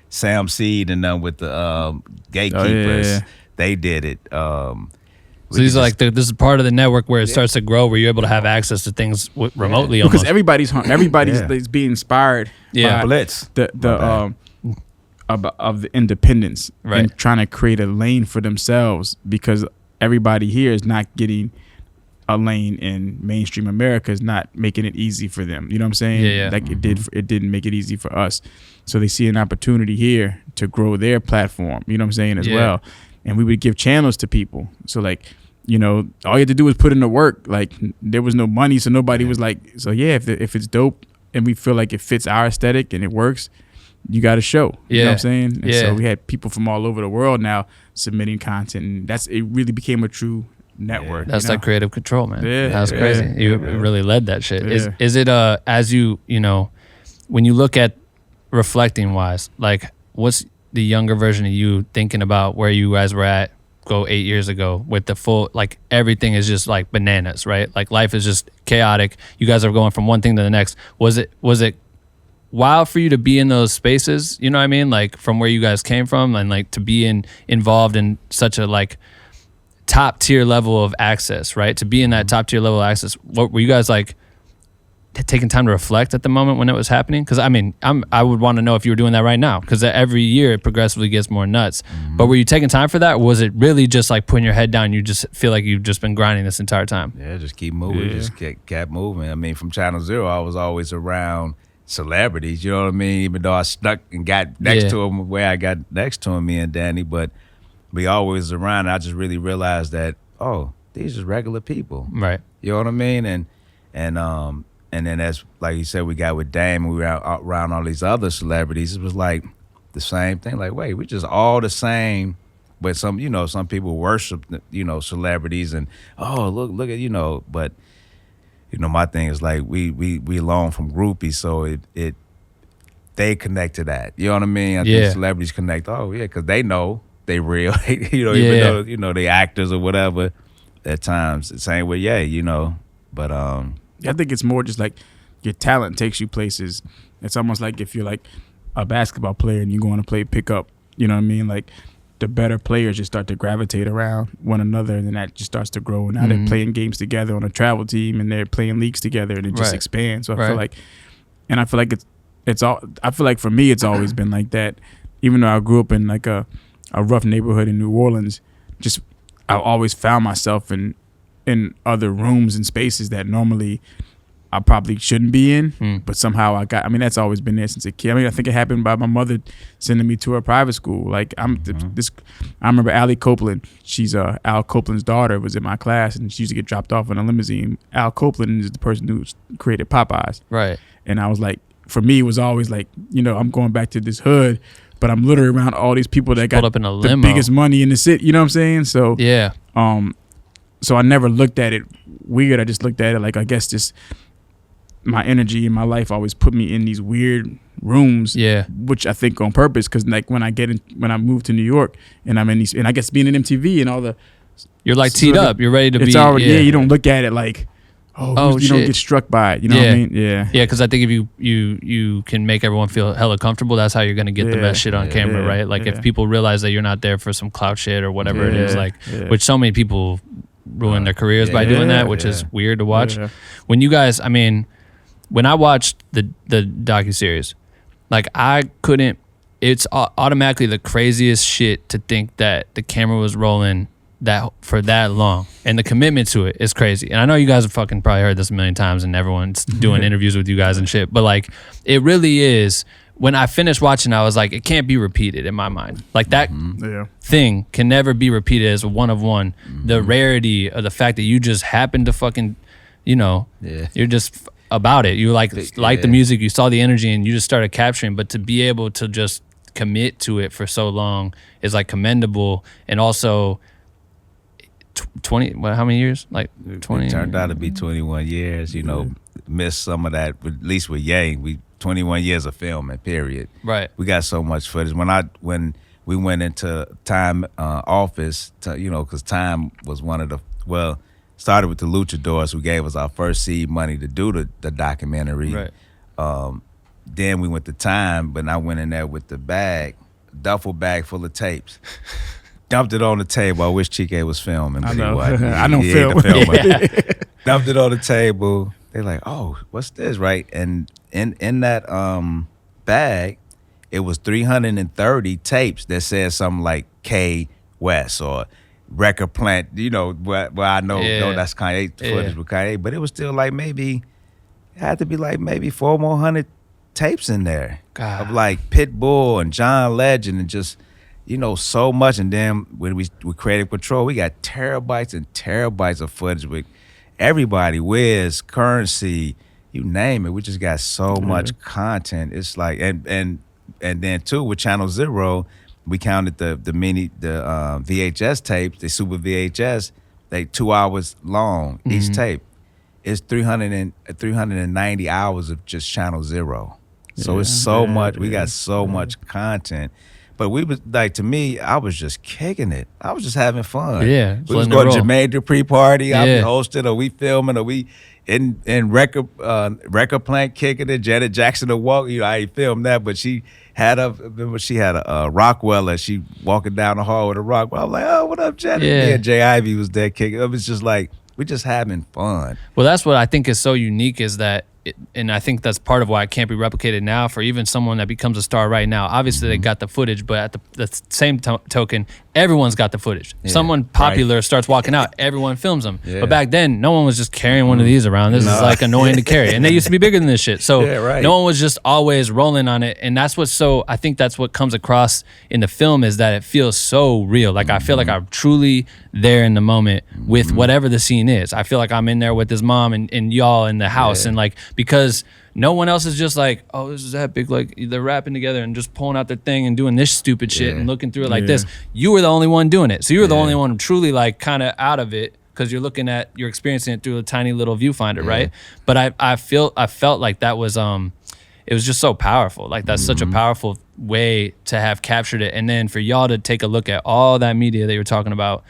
Sam Seed and them with the Gatekeepers. They did it. So these are like this is part of the network where it starts to grow, where you're able to have access to things remotely. Because almost. everybody's being inspired. Yeah, by Blitz. Of the independence and trying to create a lane for themselves, because everybody here is not getting a lane in mainstream America, is not making it easy for them. You know what I'm saying? Yeah. Like it didn't make it easy for us. So they see an opportunity here to grow their platform. You know what I'm saying as well. And we would give channels to people. So like, you know, all you had to do was put in the work. Like there was no money, so nobody was like, so if it's dope and we feel like it fits our aesthetic and it works, you got to show. You know what I'm saying? And so we had people from all over the world now submitting content, and it really became a true network. That's like creative control, man. That's crazy. Yeah. You really led that shit. Yeah. Is it as you know, when you look at reflecting wise, like what's the younger version of you thinking about where you guys were at 8 years ago with the full, like everything is just like bananas, right? Like life is just chaotic. You guys are going from one thing to the next. Was it wild for you to be in those spaces? You know what I mean? Like from where you guys came from, and like to be involved in such a like top tier level of access, right? To be in that top tier level of access. What were you guys like taking time to reflect at the moment when it was happening? Because I mean, I would want to know if you were doing that right now, because every year it progressively gets more nuts. But were you taking time for that? Or was it really just like putting your head down? You just feel like you've just been grinding this entire time? Yeah, just keep moving. Just kept moving. I mean, from Channel Zero, I was always around celebrities. You know what I mean? Even though I stuck and got next to him where I got next to him, me and Danny, but we always around. I just really realized that, oh, these are regular people. Right. You know what I mean? And then as like you said, we got with Dame, and we were around all these other celebrities. It was like the same thing. Like, wait, we're just all the same. But some people worship, celebrities, and look at, but my thing is like we learn from groupies, so they connect to that. You know what I mean? I think celebrities connect. Oh yeah, because they know they real. Even though they actors or whatever. At times, the same way, but I think it's more just like your talent takes you places. It's almost like if you're like a basketball player and you're going to play pickup, you know what I mean? Like the better players just start to gravitate around one another, and then that just starts to grow. And now they're playing games together on a travel team, and they're playing leagues together, and it just expands. So I feel like, and I feel like it's all. I feel like for me, it's always been like that. Even though I grew up in like a rough neighborhood in New Orleans, just I always found myself in other rooms and spaces that normally I probably shouldn't be in, but somehow that's always been there since a kid. I mean, I think it happened by my mother sending me to a private school. Like I remember Allie Copeland. She's Al Copeland's daughter, was in my class, and she used to get dropped off in a limousine. Al Copeland is the person who created Popeyes. Right. And I was like, for me, it was always like, I'm going back to this hood, but I'm literally around all these people that got up in a the limo. biggest money in the city. You know what I'm saying? So yeah. So I never looked at it weird. I just looked at it like, I guess just my energy in my life always put me in these weird rooms. Yeah. Which I think on purpose, because like when I moved to New York and I'm in these, and I guess being in MTV and all the, you're like teed up. You're ready to it's be. Already, you don't look at it like, you don't get struck by it. You know what I mean? Yeah. Yeah, because I think if you can make everyone feel hella comfortable, that's how you're gonna get the best shit on camera, right? Like if people realize that you're not there for some clout shit or whatever it is, like which so many people ruin their careers by doing that, which is weird to watch. Yeah. When you guys, I mean, when I watched the docuseries, like I couldn't. It's automatically the craziest shit to think that the camera was rolling that for that long, and the commitment to it is crazy. And I know you guys have fucking probably heard this a million times, and everyone's doing interviews with you guys and shit, but like it really is. When I finished watching, I was like, it can't be repeated in my mind. Like that thing can never be repeated as a one of one. The rarity of the fact that you just happened to fucking, you're just about it. You like the music, you saw the energy, and you just started capturing. But to be able to just commit to it for so long is like commendable, and also 20. How many years? Like 20. It turned out to be 21 years. miss some of that. At least with Ye, we 21 years of filming. Period. Right. We got so much footage. When we went into Time office, because Time was one of the started with the Luchadors, who gave us our first seed money to do the documentary. Right. Then we went to Time, but I went in there with the duffel bag full of tapes. Dumped it on the table. I wish Chike was filming. I know. I don't film. Dumped it on the table. They're like, oh, what's this, right? And in that bag, it was 330 tapes that said something like K West or Record Plant, where I know that's Kanye footage with Kanye, but it was still like it had to be like maybe 400 tapes in there of like Pitbull and John Legend and just, so much. And then when we Creative Control, we got terabytes and terabytes of footage with everybody, Wiz, Currency, you name it. We just got so much content. It's like, and then too with Channel Zero, we counted the VHS tapes, the Super VHS, they 2 hours long each tape. It's 390 hours of just Channel Zero. So it's so much. We got so much content. But we was like, to me, I was just kicking it. I was just having fun. Yeah, we was going to Jermaine Dupri party. I be hosting, or we filming, or we in record plant kicking it. Janet Jackson to walk. I filmed that, but she had a Rockweller. She walking down the hall with a Rockwell. I'm like, oh, what up, Janet? Yeah, Jay Ivy was there kicking. It was just like we just having fun. Well, that's what I think is so unique is that. And I think that's part of why it can't be replicated now for even someone that becomes a star right now. Obviously, they got the footage, but at the same token, everyone's got the footage. Yeah, someone popular starts walking out, everyone films them. Yeah. But back then, no one was just carrying one of these around. This is like annoying to carry. And they used to be bigger than this shit. So no one was just always rolling on it. And that's what's I think that's what comes across in the film is that it feels so real. Like I feel like I'm truly there in the moment with whatever the scene is. I feel like I'm in there with his mom and y'all in the house. And like, because no one else is just like, oh, this is epic. Like they're rapping together and just pulling out their thing and doing this stupid shit and looking through it like this. You were the only one doing it. So you were the only one truly like kind of out of it because you're experiencing it through a tiny little viewfinder, right? But I felt like that was it was just so powerful. Like that's such a powerful way to have captured it. And then for y'all to take a look at all that media that you were talking about.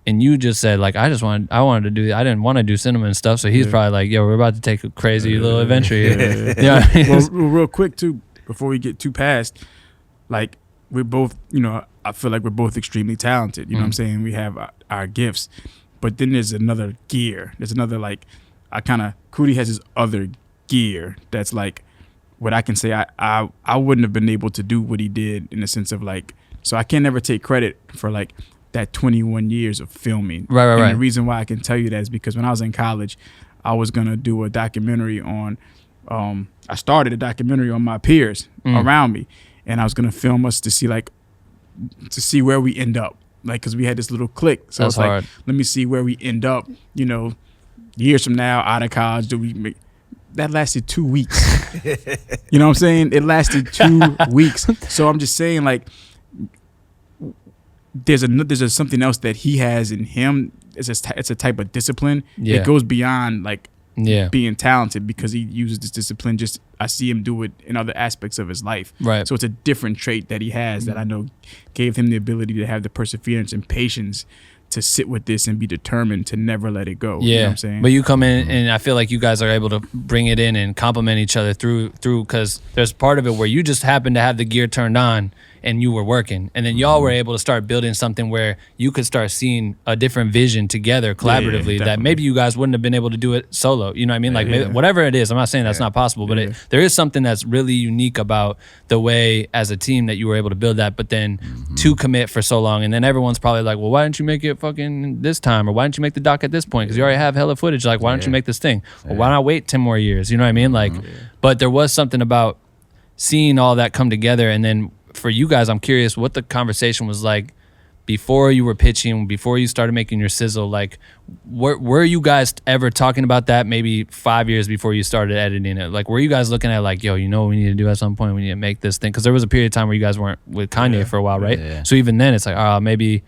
And you just said like I didn't want to do cinema and stuff. So he's probably like, yo, we're about to take a crazy little adventure here. Well, real quick too, before we get too past, like we're both, I feel like we're both extremely talented. You know what I'm saying? We have our gifts, but then there's another gear. There's another Coodie has his other gear that's like what I can say I wouldn't have been able to do what he did in the sense of like, so I can never take credit for like that 21 years of filming. Right. The reason why I can tell you that is because when I was in college, I was going to do a documentary on, I started a documentary on my peers around me. And I was going to film us to see where we end up. Like, cause we had this little clique. So it's like, let me see where we end up, years from now, out of college, that lasted 2 weeks. You know what I'm saying? It lasted 2 weeks. So I'm just saying like, there's something else that he has in him. It's a type of discipline. It goes beyond like being talented because he uses this discipline. Just I see him do it in other aspects of his life. Right. So it's a different trait that he has that I know gave him the ability to have the perseverance and patience to sit with this and be determined to never let it go. Yeah. You know what I'm saying? But you come in and I feel like you guys are able to bring it in and complement each other through because there's part of it where you just happen to have the gear turned on and you were working. And then y'all were able to start building something where you could start seeing a different vision together collaboratively that maybe you guys wouldn't have been able to do it solo. You know what I mean? Like maybe, whatever it is, I'm not saying that's not possible, but there is something that's really unique about the way as a team that you were able to build that, but then to commit for so long. And then everyone's probably like, well, why didn't you make it fucking this time? Or why didn't you make the doc at this point? Because you already have hella footage. Like, why don't you make this thing? Or why not wait 10 more years? You know what I mean? Like, but there was something about seeing all that come together. And then for you guys, I'm curious what the conversation was like before you were pitching, before you started making your sizzle. Like, were you guys ever talking about that maybe 5 years before you started editing it? Like, were you guys looking at like, yo, you know what we need to do at some point? We need to make this thing. Because there was a period of time where you guys weren't with Kanye for a while, right? Yeah. So even then, it's like, maybe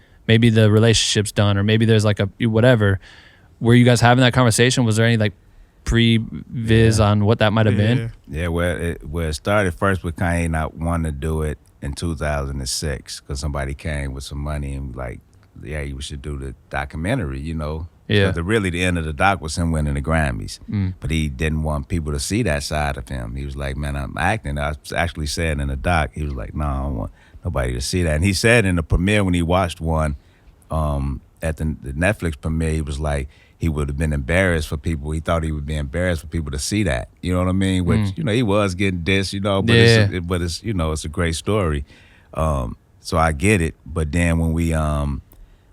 the relationship's done, or maybe there's like a whatever. Were you guys having that conversation? Was there any like pre-viz on what that might have been? Yeah, where it started first with Kanye not wanting to do it in 2006 because somebody came with some money and like, yeah, you should do the documentary, you know. Yeah. Really, the end of the doc was him winning the Grammys. But he didn't want people to see that side of him. He was like, man, I'm acting. I actually said in the doc, he was like, no, I don't want nobody to see that. And he said in the premiere when he watched one, at the Netflix premiere, he was like, he would have been embarrassed for people. He thought he would be embarrassed for people to see that. You know what I mean? Which, you know, he was getting dissed, you know, but it's you know, it's a great story. So I get it. But then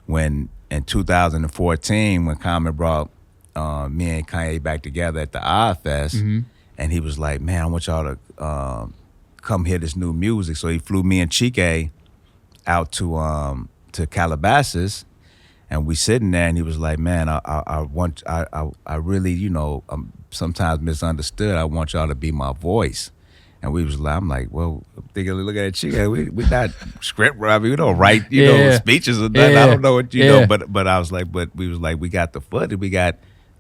when in 2014, when Common brought me and Kanye back together at the Odd Fest, and he was like, man, I want y'all to come hear this new music. So he flew me and Chike out to Calabasas, and we sitting there, and he was like, man, I really, you know, I'm sometimes misunderstood. I want y'all to be my voice. And we was like, I'm like, well, look at Chike. We not script writing. We don't write, you know, speeches or nothing. I don't know what you know, but I was like, but we was like, we got the footage.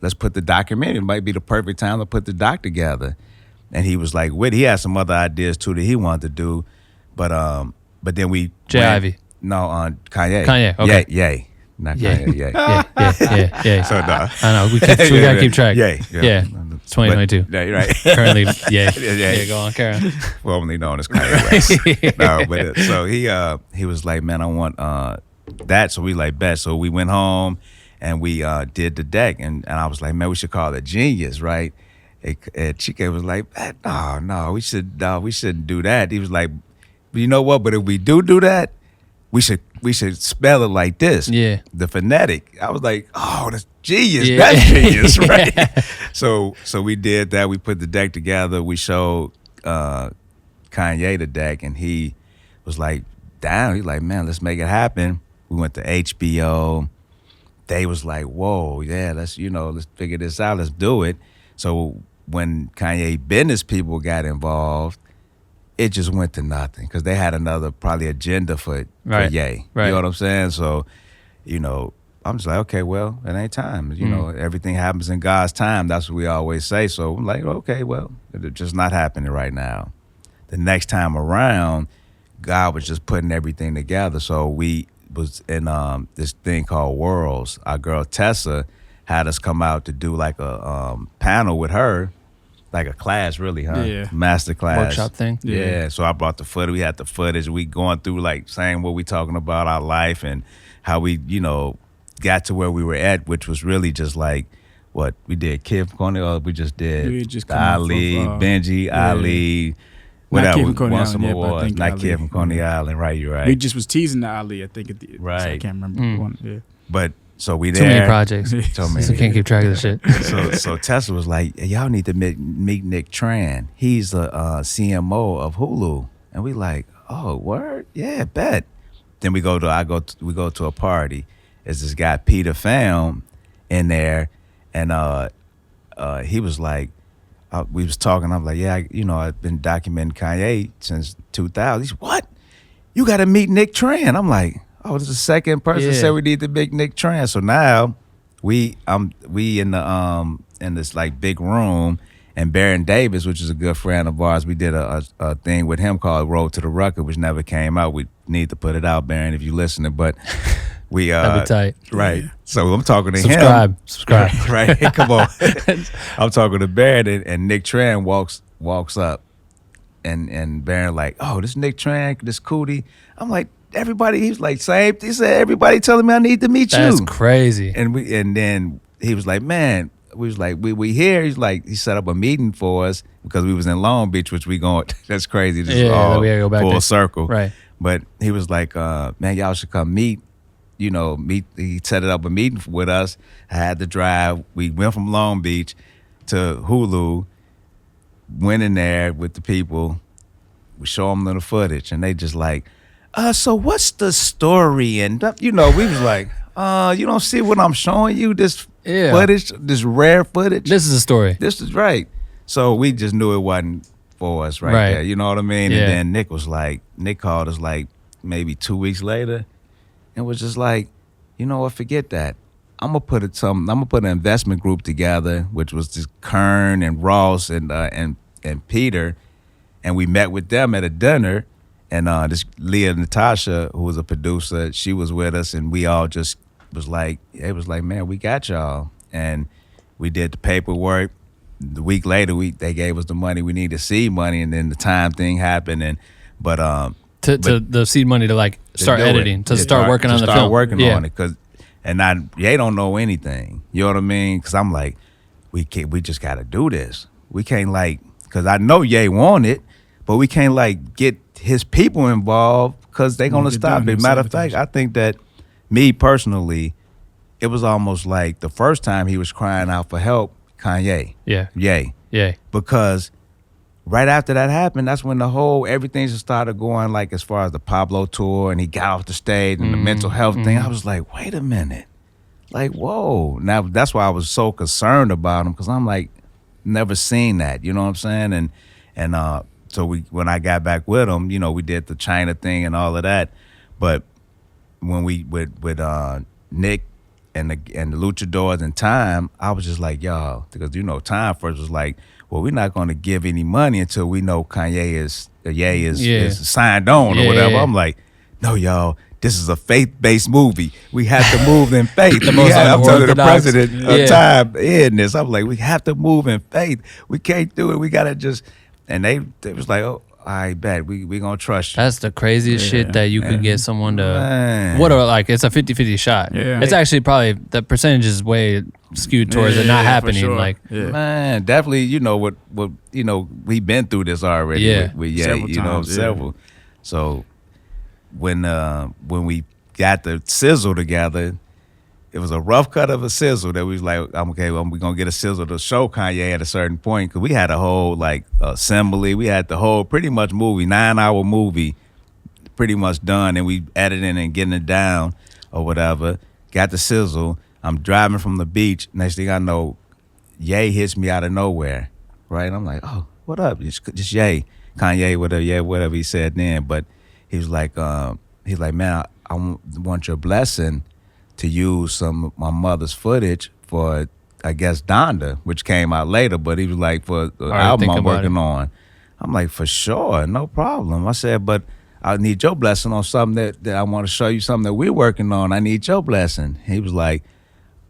Let's put the documentary. It might be the perfect time to put the doc together. And he was like, he had some other ideas too that he wanted to do, but then we Ivy. No, on Kanye. Kanye, okay. Yay. Not Kanye, yay. Yeah. So no. I know. We gotta keep track. Yeah. It's 2022. Yeah, you're right. Currently, yeah. Go on, Karen. Formerly known as Kanye West. No, but so he was like, man, I want that. So we like bet. So we went home and we did the deck, and I was like, man, we should call it Jeen-yuhs, right? And Chike was like, no, we shouldn't do that. He was like, you know what? But if we do that, we should spell it like this. Yeah. The phonetic. I was like, oh, that's genius. Yeah. That's genius, right? So we did that. We put the deck together. We showed Kanye the deck, and he was like, down. He's like, man, let's make it happen. We went to HBO. They was like, whoa, yeah, let's figure this out. Let's do it. So when Kanye business people got involved, it just went to nothing because they had another probably agenda for Ye. Right. You know what I'm saying? So, you know, I'm just like, okay, well, it ain't time. You know, everything happens in God's time. That's what we always say. So I'm like, okay, well, it's just not happening right now. The next time around, God was just putting everything together. So we was in this thing called Worlds. Our girl Tessa had us come out to do like a panel with her. Like a class, really, huh? Yeah. Master class. Workshop thing. Yeah. So I brought the footage. We had the footage. We going through like saying what we talking about our life and how we, you know, got to where we were at, which was really just like what we did. Kid from Coney Island. We just did Ali, Benji, Ali. Whatever. Won some awards. Not Kid from Coney Island. Right. You're right. We just was teasing the Ali. I think. Right. So I can't remember one. Yeah. But. So we there. Too many projects. So can't keep track of the shit. So Tessa was like, y'all need to meet Nick Tran. He's the CMO of Hulu. And we like, oh, word? Yeah, bet. Then we go to a party. There's this guy Peter Pham in there, and he was like, we was talking. I'm like, yeah, I've been documenting Kanye since 2000. He's what? You got to meet Nick Tran. I'm like, oh, this is the second person said we need to meet Nick Tran. So now we in the in this like big room, and Baron Davis, which is a good friend of ours, we did a thing with him called Road to the Rucker, which never came out. We need to put it out, Baron, if you're listening. But we that'd be tight. Right. So I'm talking to him. Subscribe. Right. Come on. I'm talking to Baron, and Nick Tran walks up, and Baron like, oh, this Nick Tran, this COODIE. I'm like, everybody, he was like, same. He said, everybody telling me I need to meet you. That's crazy. And then he was like, man, we was like, we here. He's like, he set up a meeting for us because we was in Long Beach, which we going. That's crazy. This is all we gotta go back full there. Circle. Right. But he was like, man, y'all should come meet. He set it up a meeting with us. I had to drive. We went from Long Beach to Hulu. Went in there with the people. We show them the footage, and they just like, so what's the story? And we was like, you don't see what I'm showing you? This footage, this rare footage. This is a story. This is right. So we just knew it wasn't for us right there. You know what I mean? Yeah. And then Nick called us like maybe 2 weeks later, and was just like, you know what? Forget that. I'm gonna put an investment group together, which was just Kern and Ross and Peter, and we met with them at a dinner, and this Leah Natasha, who was a producer, she was with us, and we all just was like, man, we got y'all, and we did the paperwork. The week later, they gave us the money we needed, seed money, and then the time thing happened, but the seed money to like start editing, to start working on the film, on it, and they don't know anything. You know what I mean? Because I'm like, we just got to do this. We can't because I know Ye want it, but we can't get his people involved because they're gonna stop it. Matter of fact, I think that me personally, it was almost like the first time he was crying out for help, Kanye. Yeah. Because right after that happened, that's when everything just started going as far as the Pablo tour, and he got off the stage and the mental health thing. I was like, wait a minute. Whoa. Now, that's why I was so concerned about him, because I'm never seen that. You know what I'm saying? And so when I got back with him, we did the China thing and all of that. But when we with Nick and the Luchadors and Time, I was just like, y'all, because Time first was like, well, we're not going to give any money until we know Kanye is signed on or whatever. I'm like, no, y'all, this is a faith-based movie. We have to move in faith. I'm telling the president of Time in this. I'm like, we have to move in faith. We can't do it. We got to just, and they was like, oh, I bet we gonna trust you. That's the craziest shit that you could get someone to. It's a 50-50 shot. Yeah. It's actually probably the percentage is way skewed towards it not happening. Sure. Man, definitely. What we've been through this already. With several. So when we got the sizzle together, it was a rough cut of a sizzle that we was like, we're gonna get a sizzle to show Kanye at a certain point, because we had a whole assembly. We had the whole pretty much movie, 9-hour movie, pretty much done, and we editing and getting it down or whatever. Got the sizzle. I'm driving from the beach. Next thing I know, Ye hits me out of nowhere, right? I'm like, oh, what up? Just Ye, Kanye, whatever he said then. But he was like, man, I want your blessing to use some of my mother's footage for, I guess, Donda, which came out later, but he was like, for the album I'm working on. I'm like, for sure, no problem. I said, but I need your blessing on something that I want to show you, something that we're working on. I need your blessing. He was like,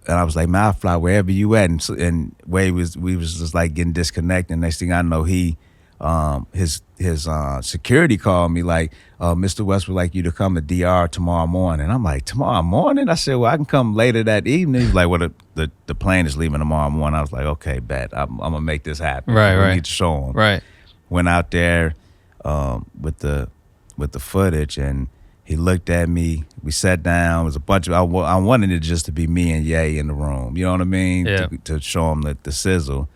and I was like, man, I'll fly wherever you at. And we was just getting disconnected. Next thing I know, his security called me Mr. West would like you to come to DR tomorrow morning. I'm like, tomorrow morning? I said, well, I can come later that evening. He's like, well, the plane is leaving tomorrow morning. I was like, okay, bet. I'm gonna make this happen. Right. We need to show him. Right. Went out there with the footage, and he looked at me. We sat down. It was a bunch of, I wanted it just to be me and Ye in the room. You know what I mean? Yeah. To show him the sizzle.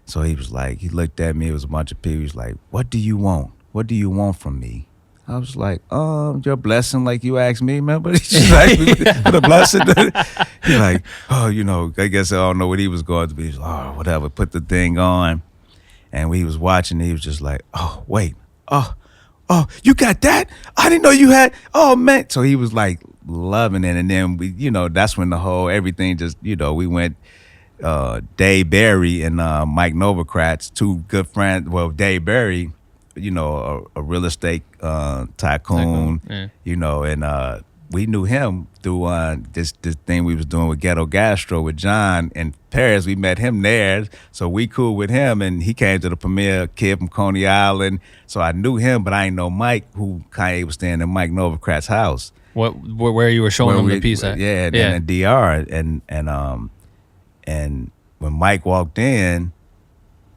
So he was like, he looked at me. It was a bunch of people. He was like, what do you want? What do you want from me? I was like, your blessing, like you asked me, remember? She's like, for the blessing. He's like, I guess I don't know what he was going to be. He's like, whatever, put the thing on. And we was watching, he was just like, oh, wait, oh, you got that? I didn't know you had, oh, man. So he was like loving it. And then we, that's when the whole, everything just, we went, Dave Barry and Mike Novakratz, two good friends. Well, Dave Barry, a real estate tycoon, and we knew him through this thing we was doing with Ghetto Gastro with John in Paris. We met him there, so we cool with him, and he came to the premiere, kid from Coney Island. So I knew him, but I didn't know Mike, who Kanye was staying in Mike Novakratz's house. Where you were showing him the piece at? Yeah, in DR, and when Mike walked in,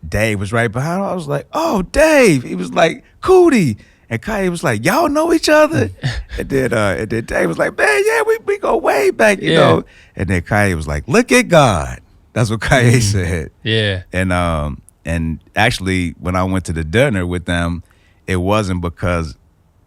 Dave was right behind him. I was like, oh, Dave. He was like, COODIE. And Kanye was like, y'all know each other? and then Dave was like, man, yeah, we go way back, you know. And then Kanye was like, look at God. That's what Kanye said. Yeah. And actually, when I went to the dinner with them, it wasn't because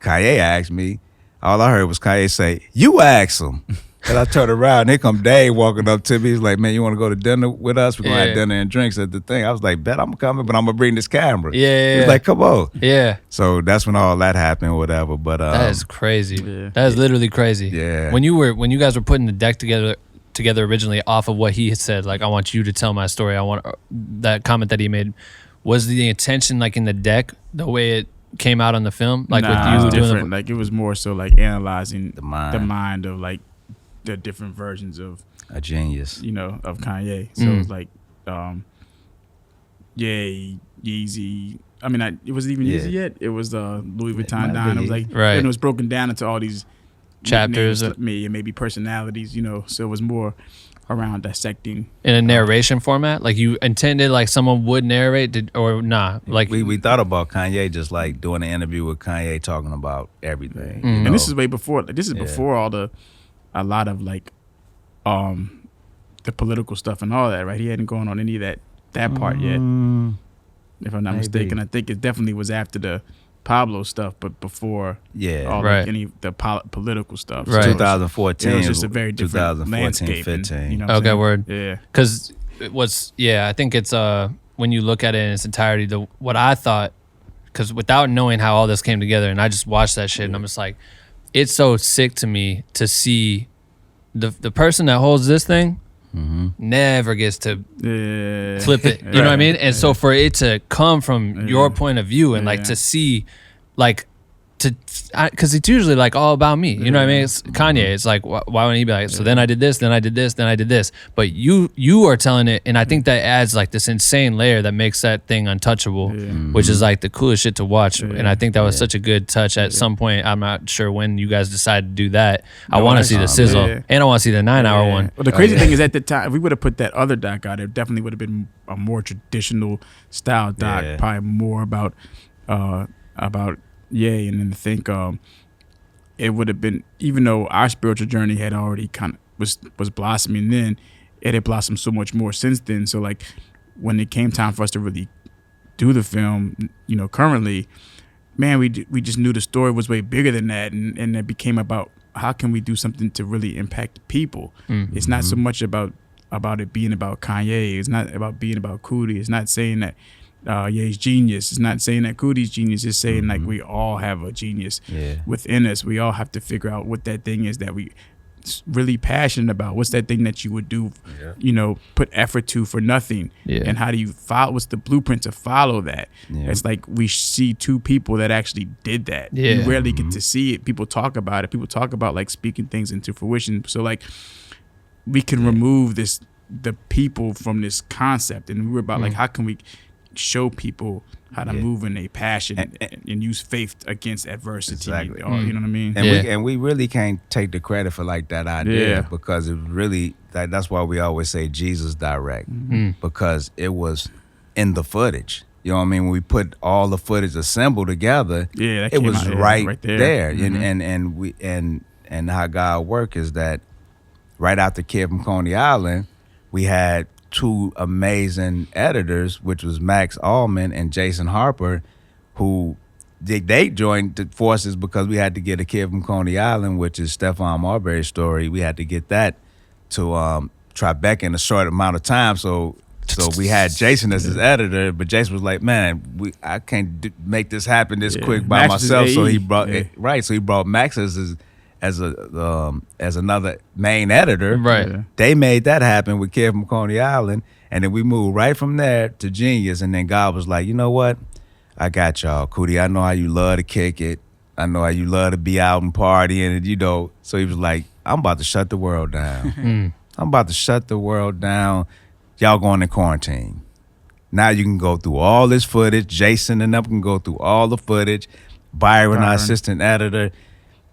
Kanye asked me. All I heard was Kanye say, you ask him. And I turned around, and here come Dave walking up to me. He's like, man, you want to go to dinner with us? We're going to have dinner and drinks at the thing. I was like, bet I'm coming, but I'm going to bring this camera. Yeah. He's like, come on. Yeah. So that's when all that happened or whatever. But that is crazy. Yeah. That is literally crazy. Yeah. When you guys were putting the deck together, together originally off of what he had said. Like, I want you to tell my story. I want that comment that he made. Was the intention like in the deck, the way it came out on the film? Like with you doing different. Like it was more so like analyzing the mind of like the different versions of a genius, you know, of Kanye. So it was like, Yeezy. I mean, it wasn't even Yeezy yet. It was Louis Vuitton Don. It was like, and it was broken down into all these chapters, maybe personalities. You know, so it was more around dissecting in a narration format. Like you intended, like someone would narrate, or nah? Like we thought about Kanye just like doing an interview with Kanye talking about everything. You know? And this is way before. This is before a lot of like, the political stuff and all that. Right? He hadn't gone on any of that part yet. If I'm not mistaken, I think it definitely was after the Pablo stuff, but before any the political stuff. Right. So 2014. It was just a very different landscape. 15. And, you know okay, word. Yeah. Because I think it's when you look at it in its entirety, what I thought, because without knowing how all this came together, and I just watched that shit, and I'm just like, it's so sick to me to see the person that holds this thing never gets to flip it. You know what I mean? And so for it to come from your point of view and like to see, like, because it's usually like all about me. You know what I mean? It's Kanye. It's like, why wouldn't he be like, so then I did this, then I did this, then I did this. But you are telling it, and I think that adds like this insane layer that makes that thing untouchable, which is like the coolest shit to watch. And I think that was such a good touch at some point. I'm not sure when you guys decided to do that. I want to see the sizzle, and I want to see the 9-hour one. Well, the crazy thing is at the time, if we would have put that other doc out, it definitely would have been a more traditional style doc, probably more about Ye, and then to think it would have been, even though our spiritual journey had already kind of was blossoming then, it had blossomed so much more since then. So like when it came time for us to really do the film, you know, currently, man, we just knew the story was way bigger than that, and it became about how can we do something to really impact people. It's not so much about it being about Kanye. It's not about being about Coodie. It's not saying that Ye's genius. It's not saying that Coodie's genius. It's saying like we all have a genius within us. We all have to figure out what that thing is that we really passionate about. What's that thing that you would do, you know, put effort to for nothing? And how do you follow? What's the blueprint to follow that? It's like we see two people that actually did that. You rarely get to see it. People talk about it. People talk about like speaking things into fruition. So like we can remove the people from this concept, and we were about like how can we show people how to move in a passion and use faith against adversity. Exactly. Or, you know what I mean? And we really can't take the credit for like that idea because it really that's why we always say Jesus direct because it was in the footage. You know what I mean? When we put all the footage assembled together, it was right there. And how God worked is that right after Kid from Coney Island, we had two amazing editors, which was Max Allman and Jason Harper, who they joined the forces because we had to get A Kid from Coney Island, which is Stephon Marbury's story. We had to get that to Tribeca in a short amount of time. So we had Jason as his editor, but Jason was like, "Man, I can't make this happen this quick by myself." So he brought So he brought Max as another main editor. They made that happen with Kid from Coney Island, and then we moved right from there to Jeen-yuhs, and then God was like, you know what? I got y'all, Coodie. I know how you love to kick it. I know how you love to be out and partying, and you know. So he was like, I'm about to shut the world down. I'm about to shut the world down. Y'all going in quarantine. Now you can go through all this footage. Jason and them can go through all the footage. Byron, our assistant editor,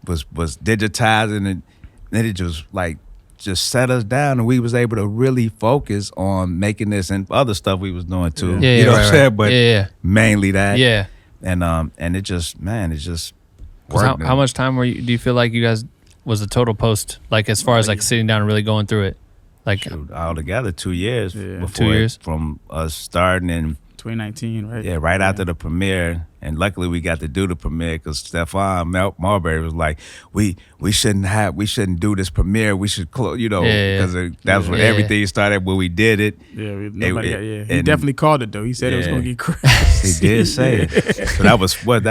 was digitizing, and then it just set us down, and we was able to really focus on making this and other stuff we was doing too. You know what I'm saying? But mainly that. And it just worked. How much time do you feel like you guys was the total post, like as far as like sitting down and really going through it? Like altogether 2 years before 2 years from us starting in 2019, right? Yeah, right after the premiere, and luckily we got to do the premiere because Stephon Marbury was like, we shouldn't do this premiere. We should close, you know, because that's when everything started. When we did it, he definitely called it though. He said it was gonna get crazy. He did say it. So that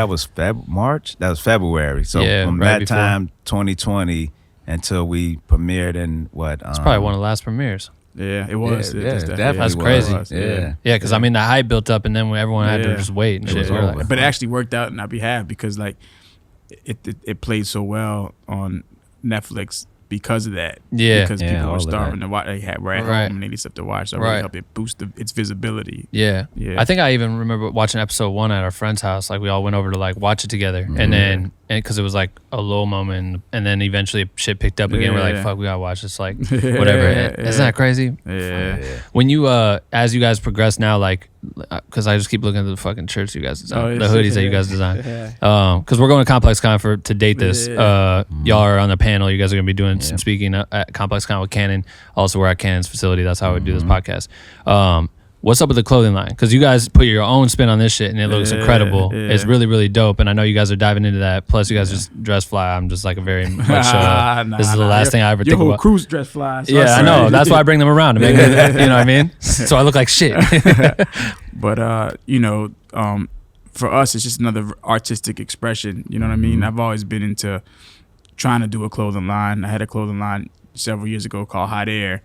was March. That was February. So from that time, 2020. until we premiered in what? It's probably one of the last premieres. Yeah, it was. Yeah, It definitely That's crazy. was. Yeah. Yeah, because I mean the hype built up, and then everyone had to just wait and It shit. was We're over. like, But it actually worked out in our behalf because like it played so well on Netflix because of that. Yeah. Because Yeah, people all were of starving that. to watch. They were at Right. home and they need stuff to watch. So it Right. really helped it boost its visibility. Yeah. Yeah. I think I even remember watching episode 1 at our friend's house. Like we all went over to like watch it together, Mm-hmm. and then because it was like a low moment, and then eventually shit picked up again. We're like, Yeah. fuck, we gotta watch this. Like whatever. Yeah. Isn't that crazy? Yeah. When you as you guys progress now, like, because I just keep looking at the fucking shirts you guys design, the hoodies that you guys design. Because we're going to Complex Con to date this. Y'all are on the panel. You guys are gonna be doing some speaking at Complex Con with Canon. Also, we're at Canon's facility. That's how we do this podcast. What's up with the clothing line? Because you guys put your own spin on this shit, and it looks incredible. Yeah. It's really, really dope, and I know you guys are diving into that. Plus, you guys just dress fly. I'm just like a very much. This is the last thing I ever Your think whole about. crew's dress fly. So Yeah, I know. That's why I bring them around to make it, you know what I mean? So I look like shit. But for us, it's just another artistic expression. You know what I mean? I've always been into trying to do a clothing line. I had a clothing line several years ago called Hot Air.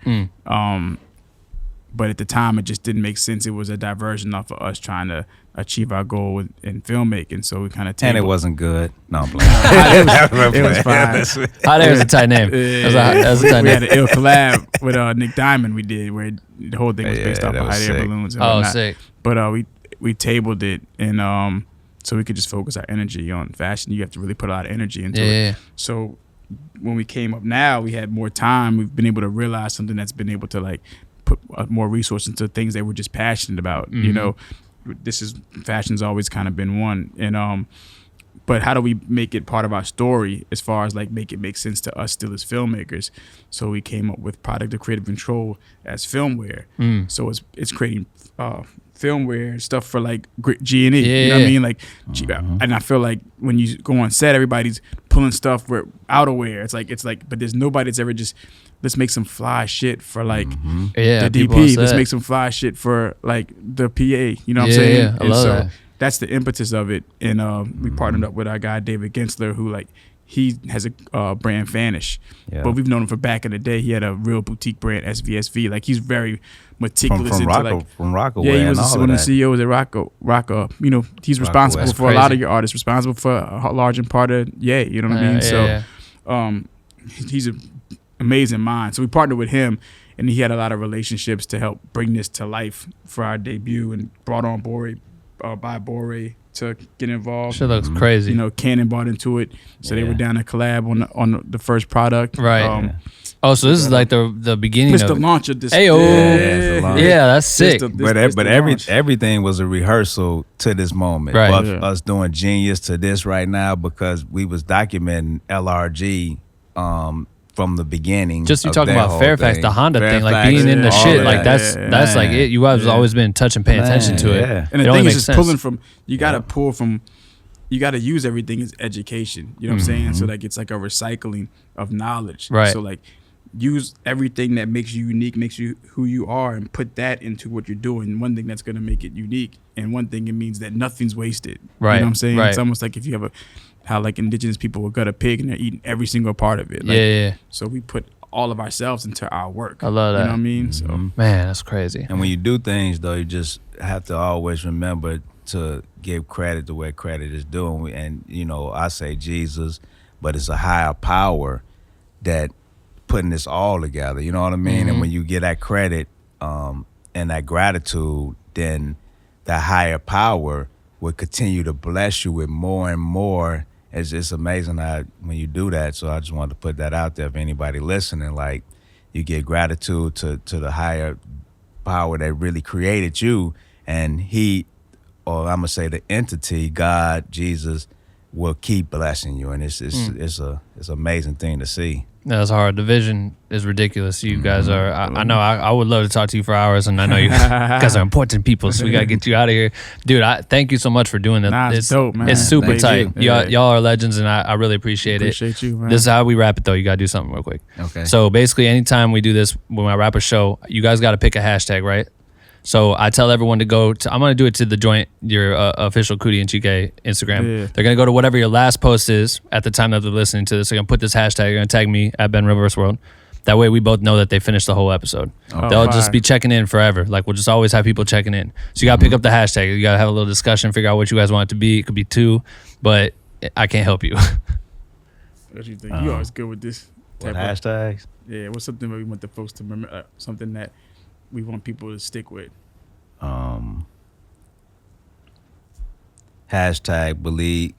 But at the time, it just didn't make sense. It was a diversion off of us trying to achieve our goal in filmmaking. So we kind of And it wasn't good. No, I'm playing. it was fine. Hot Air is a tight name. That was a tight We had name. an ill collab with Nick Diamond. We did where the whole thing was based off that of was hot air sick. balloons. And Oh, whatnot. sick. But we tabled it and so we could just focus our energy on fashion. You have to really put a lot of energy into Yeah. it. So when we came up now, we had more time. We've been able to realize something that's been able to like put more resources into things that we're just passionate about. You know, fashion's always kind of been one. And but how do we make it part of our story as far as like make it make sense to us still as filmmakers? So we came up with Product of Creative Control as filmware. So it's creating filmware stuff for like G&E. You know what I mean? Like, and I feel like when you go on set, everybody's pulling stuff for outerwear. It's like, but there's nobody that's ever just let's make some fly shit for like the people on DP. Let's set. make some fly shit for like the PA. You know what I'm Yeah, saying? yeah. I love that. That's the impetus of it. And we partnered up with our guy David Gensler, who like he has a brand Vanish, but we've known him for back in the day. He had a real boutique brand SVSV. Like he's very meticulous from into Rocco, like from Rockaway. yeah, he was and all one of of the that. CEOs at Rocco. You know, he's responsible That's for a lot of crazy. your artists. Responsible for a large part of Yay. You know what I mean? Yeah, So, he's an amazing mind. So we partnered with him, and he had a lot of relationships to help bring this to life for our debut, and brought on Bore to get involved. Shit looks crazy. You know, Canon bought into it, so they were down to collab on the first product. Right. Oh, so this is like the beginning It's of the it. launch of this. Ayo. it's the launch. Yeah, that's sick. But everything was a rehearsal to this moment. Right. But Yeah. us doing Jeen-yuhs to this right now because we was documenting LRG from the beginning. Just you of talking that about whole Fairfax, thing. the Honda thing, like Fairfax, being in the all shit, of like that. that's like it. You guys have always been touching, paying attention to it. yeah. And It the only thing is, makes just sense. pulling from, you got to pull from, you got to use everything as education. You know what I'm saying? So like it's like a recycling of knowledge. Right. So like use everything that makes you unique, makes you who you are, and put that into what you're doing. One thing that's going to make it unique, and one thing it means that nothing's wasted. Right, You know what I'm saying? right. It's almost like if you have how like indigenous people will gut a pig and they're eating every single part of it. Like, Yeah. So we put all of ourselves into our work. I love that. You know what I mean? So Man, that's crazy. And when you do things, though, you just have to always remember to give credit to where credit is due. And, you know, I say Jesus, but it's a higher power that putting this all together. You know what I mean? And when you get that credit and that gratitude, then that higher power will continue to bless you with more and more. It's amazing how when you do that. So I just wanted to put that out there for anybody listening. Like, you get gratitude to the higher power that really created you, and he, or I'm gonna say the entity, God, Jesus, will keep blessing you, and it's an amazing thing to see. That's hard. The vision is ridiculous. You guys are. I know. I would love to talk to you for hours, and I know you guys are important people. So we gotta get you out of here, dude. I thank you so much for doing that. Nah, it's dope, man. It's super Thank tight. you. Y'all are legends, and I really appreciate it. appreciate you, man. This is how we wrap it, though. You gotta do something real quick. Okay. So basically, anytime we do this when I wrap a show, you guys gotta pick a hashtag, right? So I tell everyone to go to, I'm going to do it to the joint, your official COODIE and Chike Instagram. Yeah. They're going to go to whatever your last post is at the time that they're listening to this. They're going to put this hashtag, they're going to tag me at Ben Reverse World. That way we both know that they finished the whole episode. They'll just be checking in forever. Like, we'll just always have people checking in. So you got to pick up the hashtag. You got to have a little discussion, figure out what you guys want it to be. It could be 2, but I can't help you. What you think? You always good with this type of hashtags? Yeah, what's something that we want the folks to remember, something that we want people to stick with? Hashtag believe.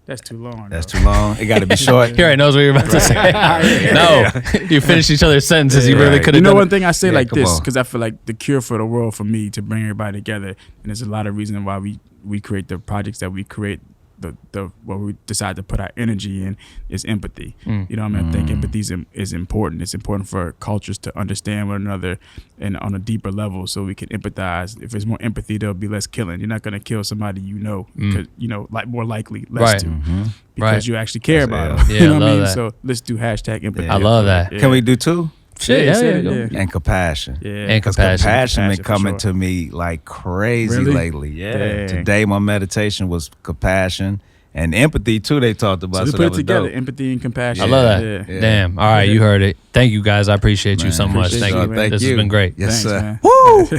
That's too long. That's too long. It got to be short. He already knows what you're about to say. No, you finished each other's sentences. You really could have. You know, one thing I say like this, because I feel like the cure for the world for me to bring everybody together, and there's a lot of reasons why we create the projects that we create. What we decide to put our energy in is empathy. You know what I mean? I think empathy is important. It's important for cultures to understand one another and on a deeper level, so we can empathize. If there's more empathy, there'll be less killing. You're not gonna kill somebody because like more likely less to because you actually care about them. Yeah, you know what I mean? That. So let's do hashtag empathy. I love that. Yeah. Can we do 2? Shit, yeah. And compassion. Yeah. And compassion been coming to me like crazy lately. Yeah. Today my meditation was compassion and empathy too. They talked about. So put it together, empathy and compassion. I love that. Yeah. Damn. All right, you heard it. Thank you guys. I appreciate you so much. Thank you. This has been great. Yes, sir. Woo!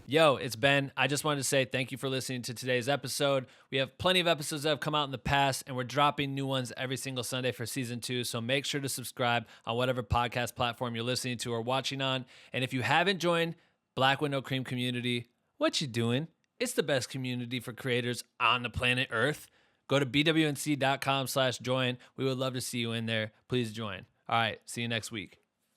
Yo, it's Ben. I just wanted to say thank you for listening to today's episode. We have plenty of episodes that have come out in the past, and we're dropping new ones every single Sunday for season 2. So make sure to subscribe on whatever podcast platform you're listening to or watching on. And if you haven't joined Black with No Cream community, what you doing? It's the best community for creators on the planet Earth. Go to bwnc.com/join. We would love to see you in there. Please join. All right, see you next week.